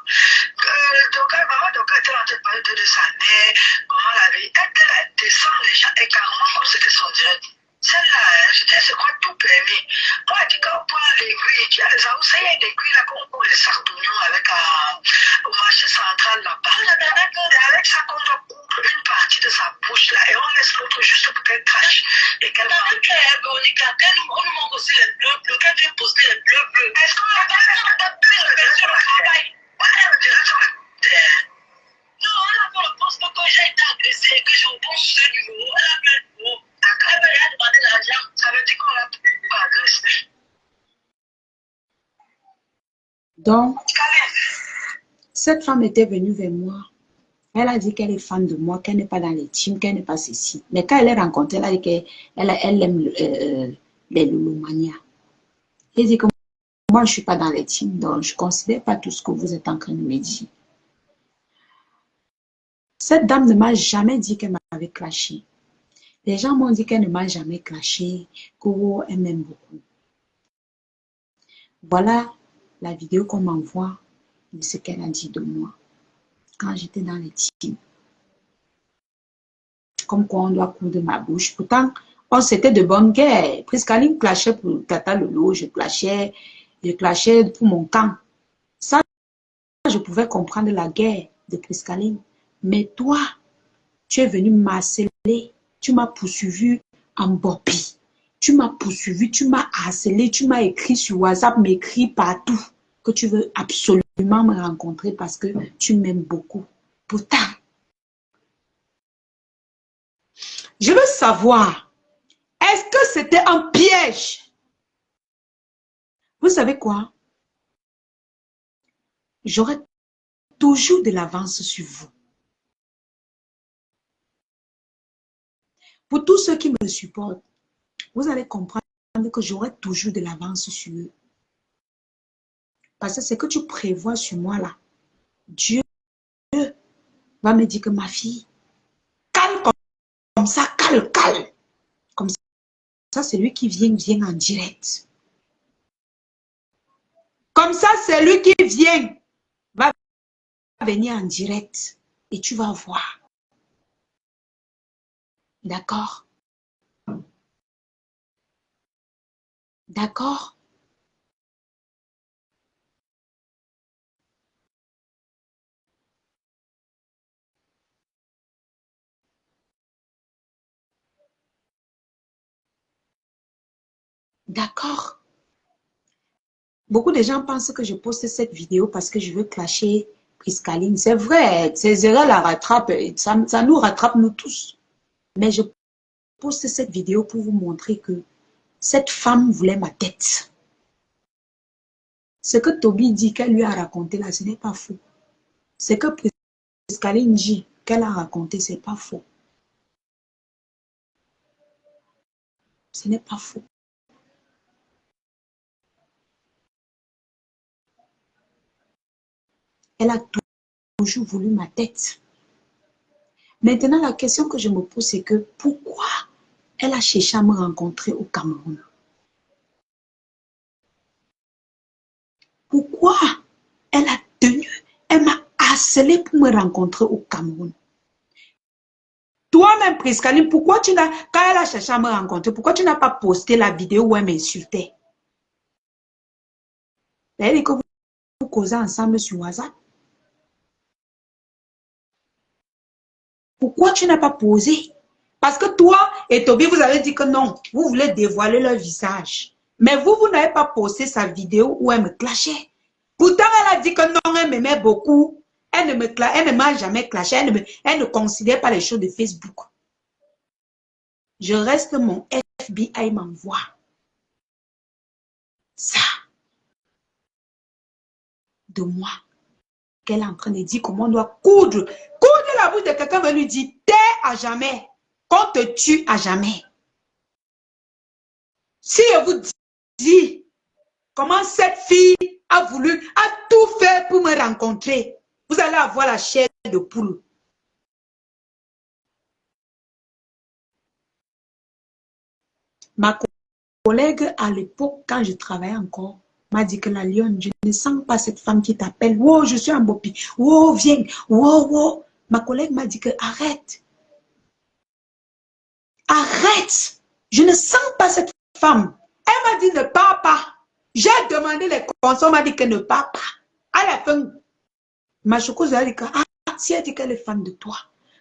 [SPEAKER 2] Donc, maman, donc, elle était en train de parler de sa mère, comment la vie. Elle descend les gens et carrément comme c'était son direct. Celle-là, je disais, c'est quoi tout permis? Moi, je dis, quand on prend l'aiguille, il y a des aoussés, il y a une aiguille là, qu'on court les sacs d'oignons avec au marché central là-bas. Et avec ça, qu'on va couvrir une partie de sa bouche là, et on laisse l'autre juste pour qu'elle crache. Et qu'elle mange. On nous manque aussi les bleus, quand tu veux poster les bleus. Est-ce qu'on a pas sur le travail? On dirait sur la terre. Non, on a fait le poste que j'ai été agressé et que je repense ce numéro. Elle a fait le numéro. Elle a demandé l'argent. Ça veut dire qu'on l'a pas agressé.
[SPEAKER 1] Donc, cette femme était venue vers moi. Elle a dit qu'elle est fan de moi, qu'elle n'est pas dans les teams, qu'elle n'est pas ceci. Mais quand elle est rencontrée, elle a dit qu'elle aime les loulomanias. Elle dit que moi, je ne suis pas dans les teams, donc je ne considère pas tout ce que vous êtes en train de me dire. Cette dame ne m'a jamais dit qu'elle m'avait clashé. Les gens m'ont dit qu'elle ne m'a jamais clashé, qu'elle m'aime beaucoup. Voilà la vidéo qu'on m'envoie de ce qu'elle a dit de moi quand j'étais dans les teams. Comme quoi on doit coudre ma bouche. Pourtant, c'était de bonne guerre. Priscaline clashait pour Tata Lolo, je clashais pour mon camp. Ça, je pouvais comprendre la guerre de Priscaline. Mais toi, tu es venu m'harceler. Tu m'as poursuivi en Bobby. Tu m'as poursuivi, tu m'as harcelé, tu m'as écrit sur WhatsApp, m'écrit partout que tu veux absolument me rencontrer parce que tu m'aimes beaucoup. Pourtant, je veux savoir, est-ce que c'était un piège? Vous savez quoi? J'aurai toujours de l'avance sur vous. Pour tous ceux qui me supportent, vous allez comprendre que j'aurai toujours de l'avance sur eux. Parce que ce que tu prévois sur moi là, Dieu va me dire que ma fille, calme comme ça, calme. Comme ça, celui qui vient en direct. Comme ça, celui qui vient va venir en direct et tu vas voir. D'accord? D'accord? D'accord? Beaucoup de gens pensent que je poste cette vidéo parce que je veux clasher Priscaline. C'est vrai, ces erreurs la rattrapent, ça nous rattrape nous tous. Mais je poste cette vidéo pour vous montrer que cette femme voulait ma tête. Ce que Toby dit qu'elle lui a raconté là, ce n'est pas faux. Ce que Priscaline dit qu'elle a raconté, ce n'est pas faux. Ce n'est pas faux. Elle a toujours voulu ma tête. Maintenant, la question que je me pose, c'est que pourquoi elle a cherché à me rencontrer au Cameroun? Pourquoi elle a tenu, elle m'a harcelé pour me rencontrer au Cameroun? Toi-même, Priscaline, pourquoi tu n'as, quand elle a cherché à me rencontrer, pourquoi tu n'as pas posté la vidéo où elle m'insultait? Elle dit que vous causez ensemble sur WhatsApp. Pourquoi tu n'as pas posé? Parce que toi et Toby, vous avez dit que non, vous voulez dévoiler leur visage. Mais vous n'avez pas posté sa vidéo où elle me clashait. Pourtant, elle a dit que non, elle m'aimait beaucoup. Elle ne m'a jamais clashé. Elle ne considère pas les choses de Facebook. Je reste, mon FBI m'envoie ça de moi. Qu'elle est en train de dire comment on doit coudre. Coudre la bouche de quelqu'un va lui dire, tais à jamais. Qu'on te tue à jamais. Si je vous dis comment cette fille a tout fait pour me rencontrer, vous allez avoir la chair de poule. Ma collègue à l'époque, quand je travaillais encore, m'a dit que la lionne, je ne sens pas cette femme qui t'appelle. Oh, je suis en Bopi. Oh, viens. Oh, oh. Ma collègue m'a dit que arrête. Arrête. Je ne sens pas cette femme. Elle m'a dit ne pars pas. J'ai demandé les conseils, on m'a dit que ne pars pas. À la fin, ma chocouse a dit que, si elle dit qu'elle est fan de toi.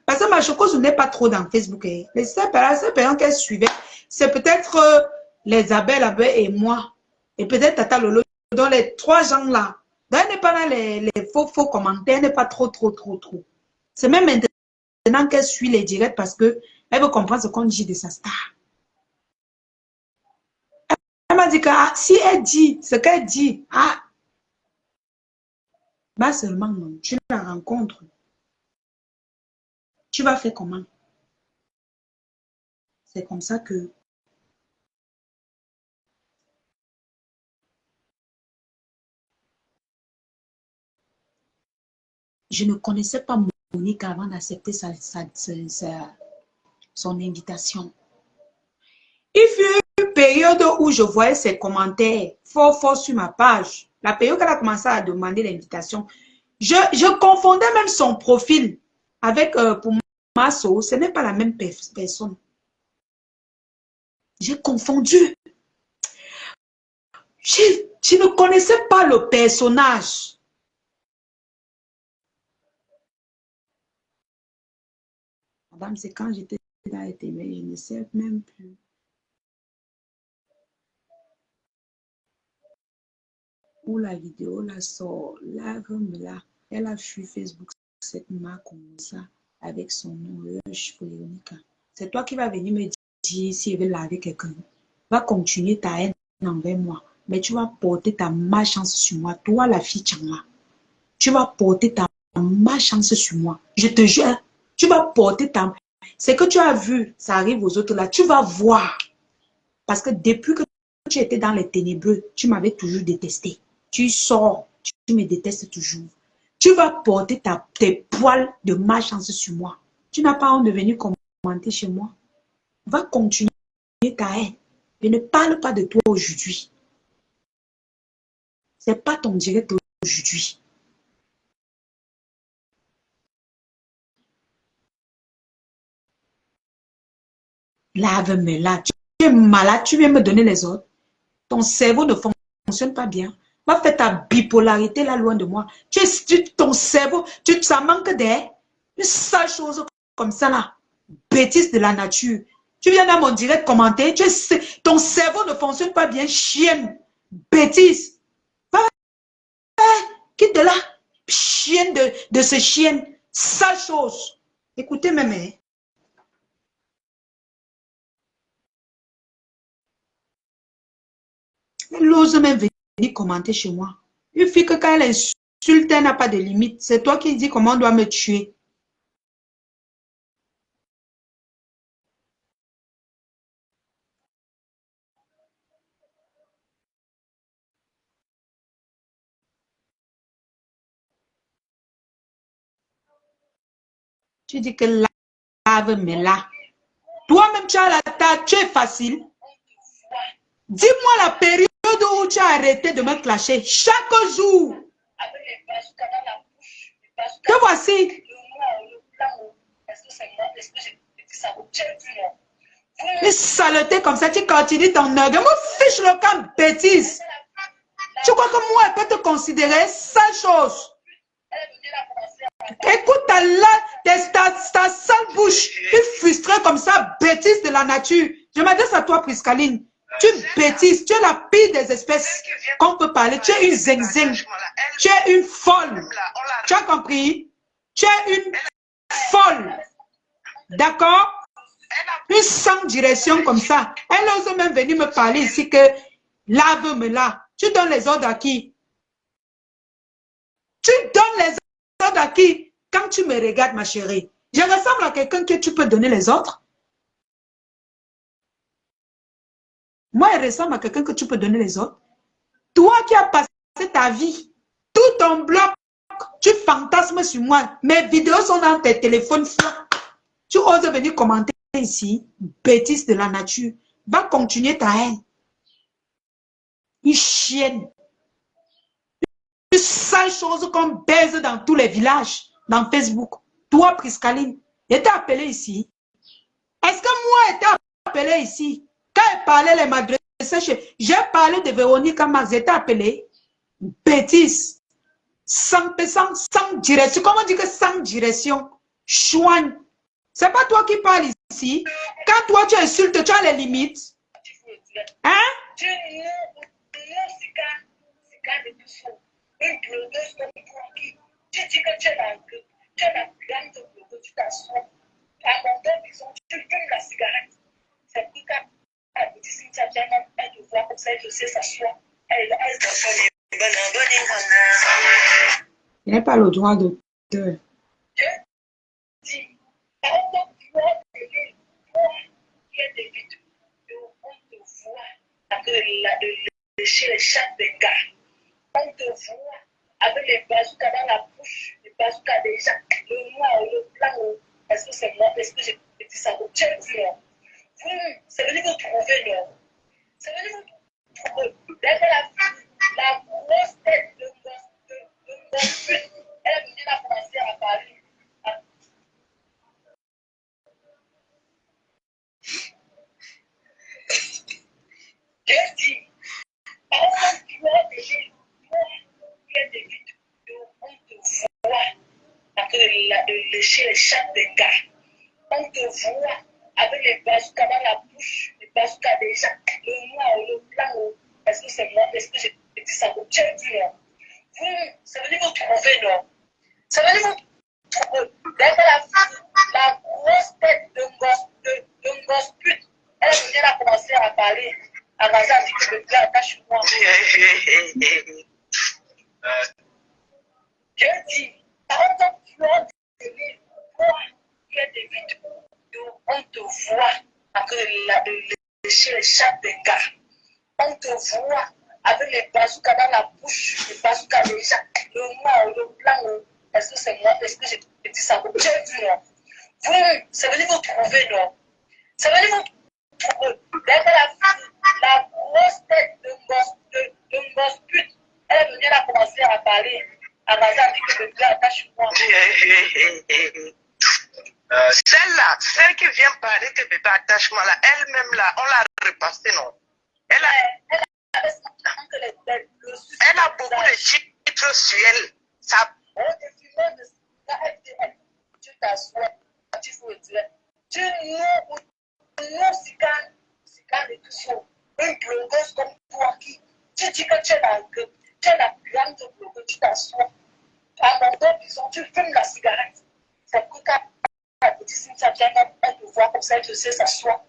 [SPEAKER 1] Parce que ma chocouse n'est pas trop dans Facebook. Les seules personnes qu'elle suivait, c'est peut-être les Isabelle et moi. Et peut-être Tata Lolo. Donc les trois gens là. Donc elle n'est pas dans les faux commentaires. Elle n'est pas trop. C'est même maintenant qu'elle suit les directs parce que elle veut comprendre ce qu'on dit de sa star. Elle m'a dit que si elle dit ce qu'elle dit, bah seulement non, tu la rencontres. Tu vas faire comment? C'est comme ça que je ne connaissais pas Monique avant d'accepter son invitation. Il fut une période où je voyais ses commentaires fort sur ma page. La période qu'elle a commencé à demander l'invitation, je confondais même son profil avec, pour Masso, ce n'est pas la même personne. J'ai confondu. Je ne connaissais pas le personnage. Madame, c'est quand j'étais dans les témoins, je ne sais même plus. Où la vidéo la sort, là, elle a fui Facebook, cette marque comme ça, avec son nom, Lush Véronica. C'est toi qui vas venir me dire si elle veut laver quelqu'un. Va continuer ta haine envers moi, mais tu vas porter ta malchance sur moi. Toi, la fille Tchangla, tu vas porter ta malchance sur moi. Je te jure, tu vas porter ta... Ce que tu as vu, ça arrive aux autres là, tu vas voir. Parce que depuis que tu étais dans les ténébreux, tu m'avais toujours détesté. Tu sors, tu me détestes toujours. Tu vas porter tes poils de malchance sur moi. Tu n'as pas honte de venir commenter chez moi. Va continuer ta haine. Je ne parle pas de toi aujourd'hui. Ce n'est pas ton direct aujourd'hui. Lave-moi là. Tu es malade, tu viens me donner les ordres. Ton cerveau ne fonctionne pas bien. Va faire ta bipolarité là loin de moi. Ton cerveau, ça manque d'air. Une sale chose comme ça là. Bêtise de la nature. Tu viens dans mon direct commenter. Ton cerveau ne fonctionne pas bien. Chienne. Bêtise. Va, quitte de là. Chienne de ce chien. Sale chose. Écoutez même. Hein. Elle ose même venir commenter chez moi. Une fille que quand elle insulte, elle n'a pas de limite. C'est toi qui dis comment on doit me tuer. Tu dis que lave, mais là. Toi-même, tu as la tâche, tu es facile. Dis-moi la période où tu as arrêté de me clasher. Chaque jour. Te voici. Une saleté comme ça, tu continues ton œuvre. Me fiche le camp, bêtise. Tu crois que moi, elle peut te considérer sale chose? Écoute ta sale bouche. Tu es frustré comme ça, bêtise de la nature. Je m'adresse à toi, Priscaline. Tu bêtises, tu es la pire des espèces qu'on peut parler. Tu es une zing-zing. Tu es une folle. Tu as compris? Tu es une folle. D'accord? Une sans direction comme ça. Elle ose même venir me parler ici que lave-me là. Tu donnes les ordres à qui? Tu donnes les ordres à qui? Quand tu me regardes, ma chérie, je ressemble à quelqu'un que tu peux donner les ordres. Moi, elle ressemble à quelqu'un que tu peux donner les ordres. Toi qui as passé ta vie, tout ton bloc, tu fantasmes sur moi. Mes vidéos sont dans tes téléphones. Tu oses venir commenter ici, bêtise de la nature. Va continuer ta haine. Une chienne. Une sale chose qu'on baise dans tous les villages, dans Facebook. Toi, Priscaline, elle t'a appelé ici. Est-ce que moi, elle t'a appelé ici? Quand elle parlait, elle m'adressait. J'ai parlé de Véronique Amax, elle t'a appelé. Bêtise. Sans direction. Comment on dit que sans direction? Chouane. C'est pas toi qui parles ici. Quand toi, tu insultes, tu as les limites. Hein?
[SPEAKER 2] Tu dis que tu es la grande de tu t'assois. À mon temps, tu fumes la cigarette. C'est plus qu'à la petite Cynthia Diamant, elle te voit comme ça, elle sait s'asseoir. Elle
[SPEAKER 1] Il n'est pas le droit d'auteur.
[SPEAKER 2] Je dis, par exemple, toi, qui es des vidéos, on te voit de lécher les chattes des gars. On te voit avec les bazookas dans la bouche, les bazookas déjà, le noir, le blanc, est-ce que c'est moi, est-ce que j'ai dit ça? Tu es vu, non? C'est venu vous trouver, non? C'est venu vous trouver. Derrière la grosse tête de gosse pute, elle a venu la commencer à parler. J'ai dit, par exemple, tu vois déjà, il y a des vidéos, on te voit de lécher les chattes des gars. On te voit avec les bazookas dans la bouche, les bazookas déjà, le noir, le blanc, est-ce que c'est moi, est-ce que j'ai dit ça? Tu es vu, non? C'est venu vous trouver, non? C'est venu vous trouver. Derrière la grosse tête d'un gosse pute, elle a venu à commencer à parler. À Gaza, elle dit que le gars attache moi. Je dis, par exemple, tu as il y a des vidéos, on te voit de lécher les chattes des gars. On te voit avec les bazookas dans la bouche, les bazookas déjà, le noir, le blanc, est-ce que c'est moi, est-ce que j'ai dit ça? Tu as vu, non? C'est venu vous trouver, non? C'est venu vous trouver. Derrière
[SPEAKER 3] attachement là, elle-même là, on l'a repassé, non? Elle a beaucoup de titres sur elle. Ça... Tu t'assois, tu faut dire. Tu une blogueuse comme toi qui, tu dis que tu es la grande blogueuse, tu t'assois. À mon dos, disons, tu fumes la cigarette. C'est que quand la petite Cynthia vient, elle te voit comme ça, elle te sait s'asseoir.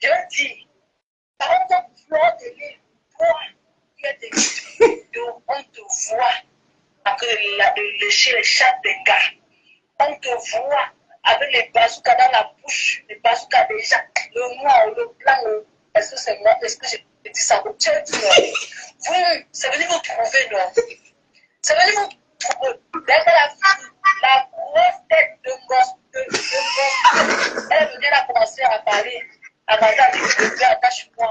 [SPEAKER 3] Je dis, par exemple, Fleur de l'île, toi, qui es des vidéos, on te voit avec chez les chats des gars. On te voit avec les bazookas dans la bouche, les bazookas déjà, le noir, le blanc, est-ce que c'est moi, est-ce que j'ai dit ça? Tu as dit non. C'est venu vous trouver, non? C'est venu vous trouver. Dès que la grosse tête de gosse, elle venait à commencer à parler. À madame, attache-moi.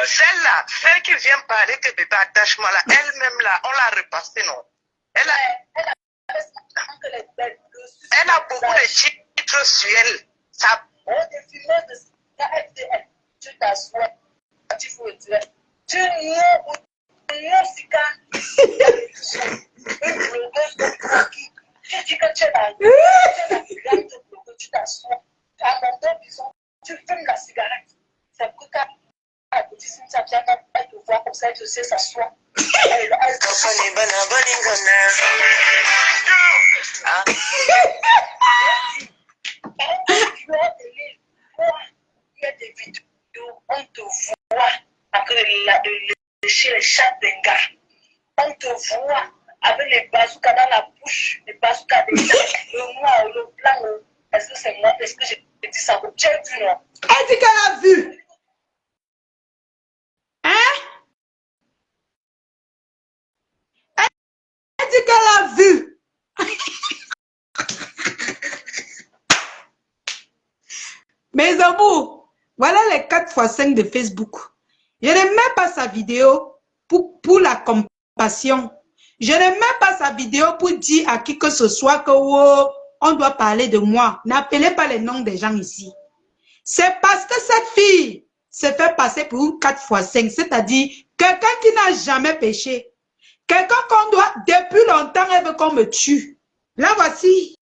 [SPEAKER 3] Celle-là, celle qui vient parler que bébé attachement là, elle-même là, on l'a repassé, non? Elle a beaucoup de titres sur elle. Ça... Tu t'assois, tu faut dire. Tu une blogueuse comme toi qui, tu dis que tu es la grande blogueuse, tu t'assois. À mon dos, disons, tu fumes la cigarette. C'est que quand la petite Cynthia vient, elle te voit comme ça, elle te sait s'asseoir. Il y a des vidéos, on te voit avec chez les chats des gars. On te voit avec les bazookas dans la bouche, les bazookas déjà, le noir, le blanc. Est-ce que c'est moi? Est-ce que j'ai dit ça? Tu as vu, non?
[SPEAKER 1] Elle dit qu'elle a vu. Hein? Elle dit qu'elle a vu. Mes amours, voilà les 4x5 de Facebook. Je n'aime même pas sa vidéo pour la compassion. Je n'aime même pas sa vidéo pour dire à qui que ce soit que oh, on doit parler de moi. N'appelez pas les noms des gens ici. C'est parce que cette fille se fait passer pour une 4x5, c'est-à-dire quelqu'un qui n'a jamais péché. Quelqu'un qu'on doit, depuis longtemps, elle veut qu'on me tue. Là, voici.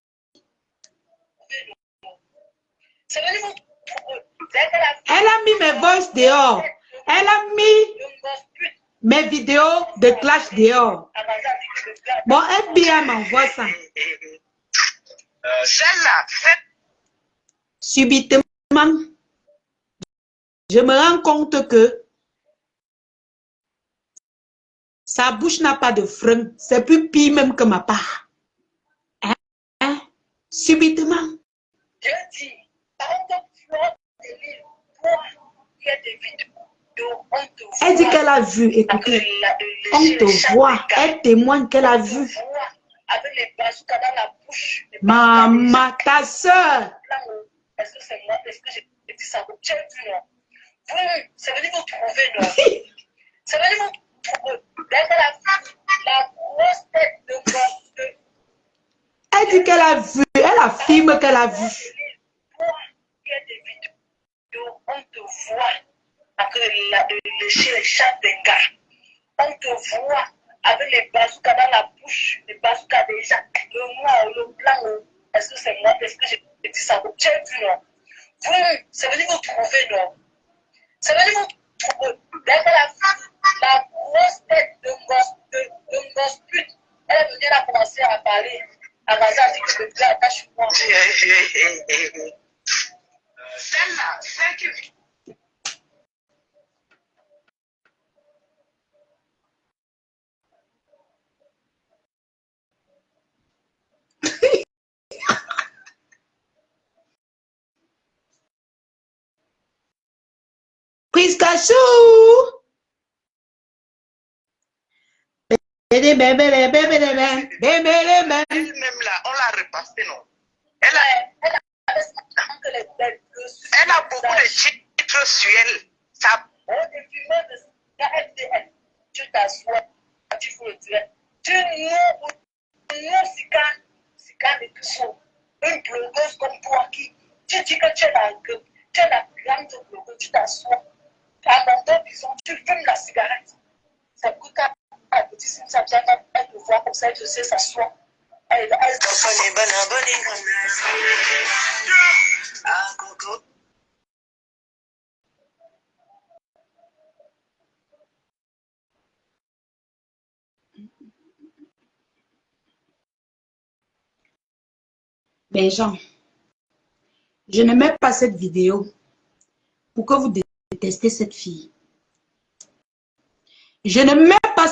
[SPEAKER 1] Elle a mis mes voices dehors. Elle a mis mes vidéos de clash dehors. Bon, FBI m'envoie ça. Subitement, je me rends compte que sa bouche n'a pas de frein. C'est plus pire même que ma part. Hein? Subitement.
[SPEAKER 3] Je dis, par exemple, Fleur de l'île, toi, il y a des vidéos, on te voit.
[SPEAKER 1] Elle dit qu'elle a vu, écoutez. On te voit. Elle témoigne qu'elle a vu.
[SPEAKER 3] Avec les bazookas dans la bouche.
[SPEAKER 1] Maman, ta soeur.
[SPEAKER 3] Est-ce que c'est moi? Est-ce que j'ai dit ça? Tu as vu, non? C'est venu vous trouver, non? C'est venu vous trouver. Dès que la grosse tête de gosse.
[SPEAKER 1] Elle dit qu'elle a vu. Elle affirme qu'elle a vu.
[SPEAKER 3] Il y a des vidéos, on te voit avec chez les chats des gars. On te voit avec les bazookas dans la bouche, les bazookas déjà, le noir, le blanc. Est-ce que c'est moi? Est-ce que j'ai dit ça? Tu as vu, non? C'est venu vous trouver, non? C'est venu vous trouver. Dès que la grosse tête de gosse pute, elle venait à commencer à parler. À Gaza, dit que le gars attache-moi. Celle-là, celle qui vit.
[SPEAKER 1] Prise cachou. Elle-même
[SPEAKER 3] là, on l'a repassé, non? Elle a beaucoup de titres sur elle. Ça... Tu t'assois, tu faut dire. Tu Une blogueuse comme toi qui, tu dis que tu es la grande blogueuse, tu t'assois. Pendant 2 bisons, tu fumes la cigarette. C'est que quand la petite Cynthia vient, elle te voit comme ça, elle te sait s'asseoir. Elle
[SPEAKER 1] Les gens, je ne mets pas cette vidéo pour que vous détestez cette fille. Je ne mets pas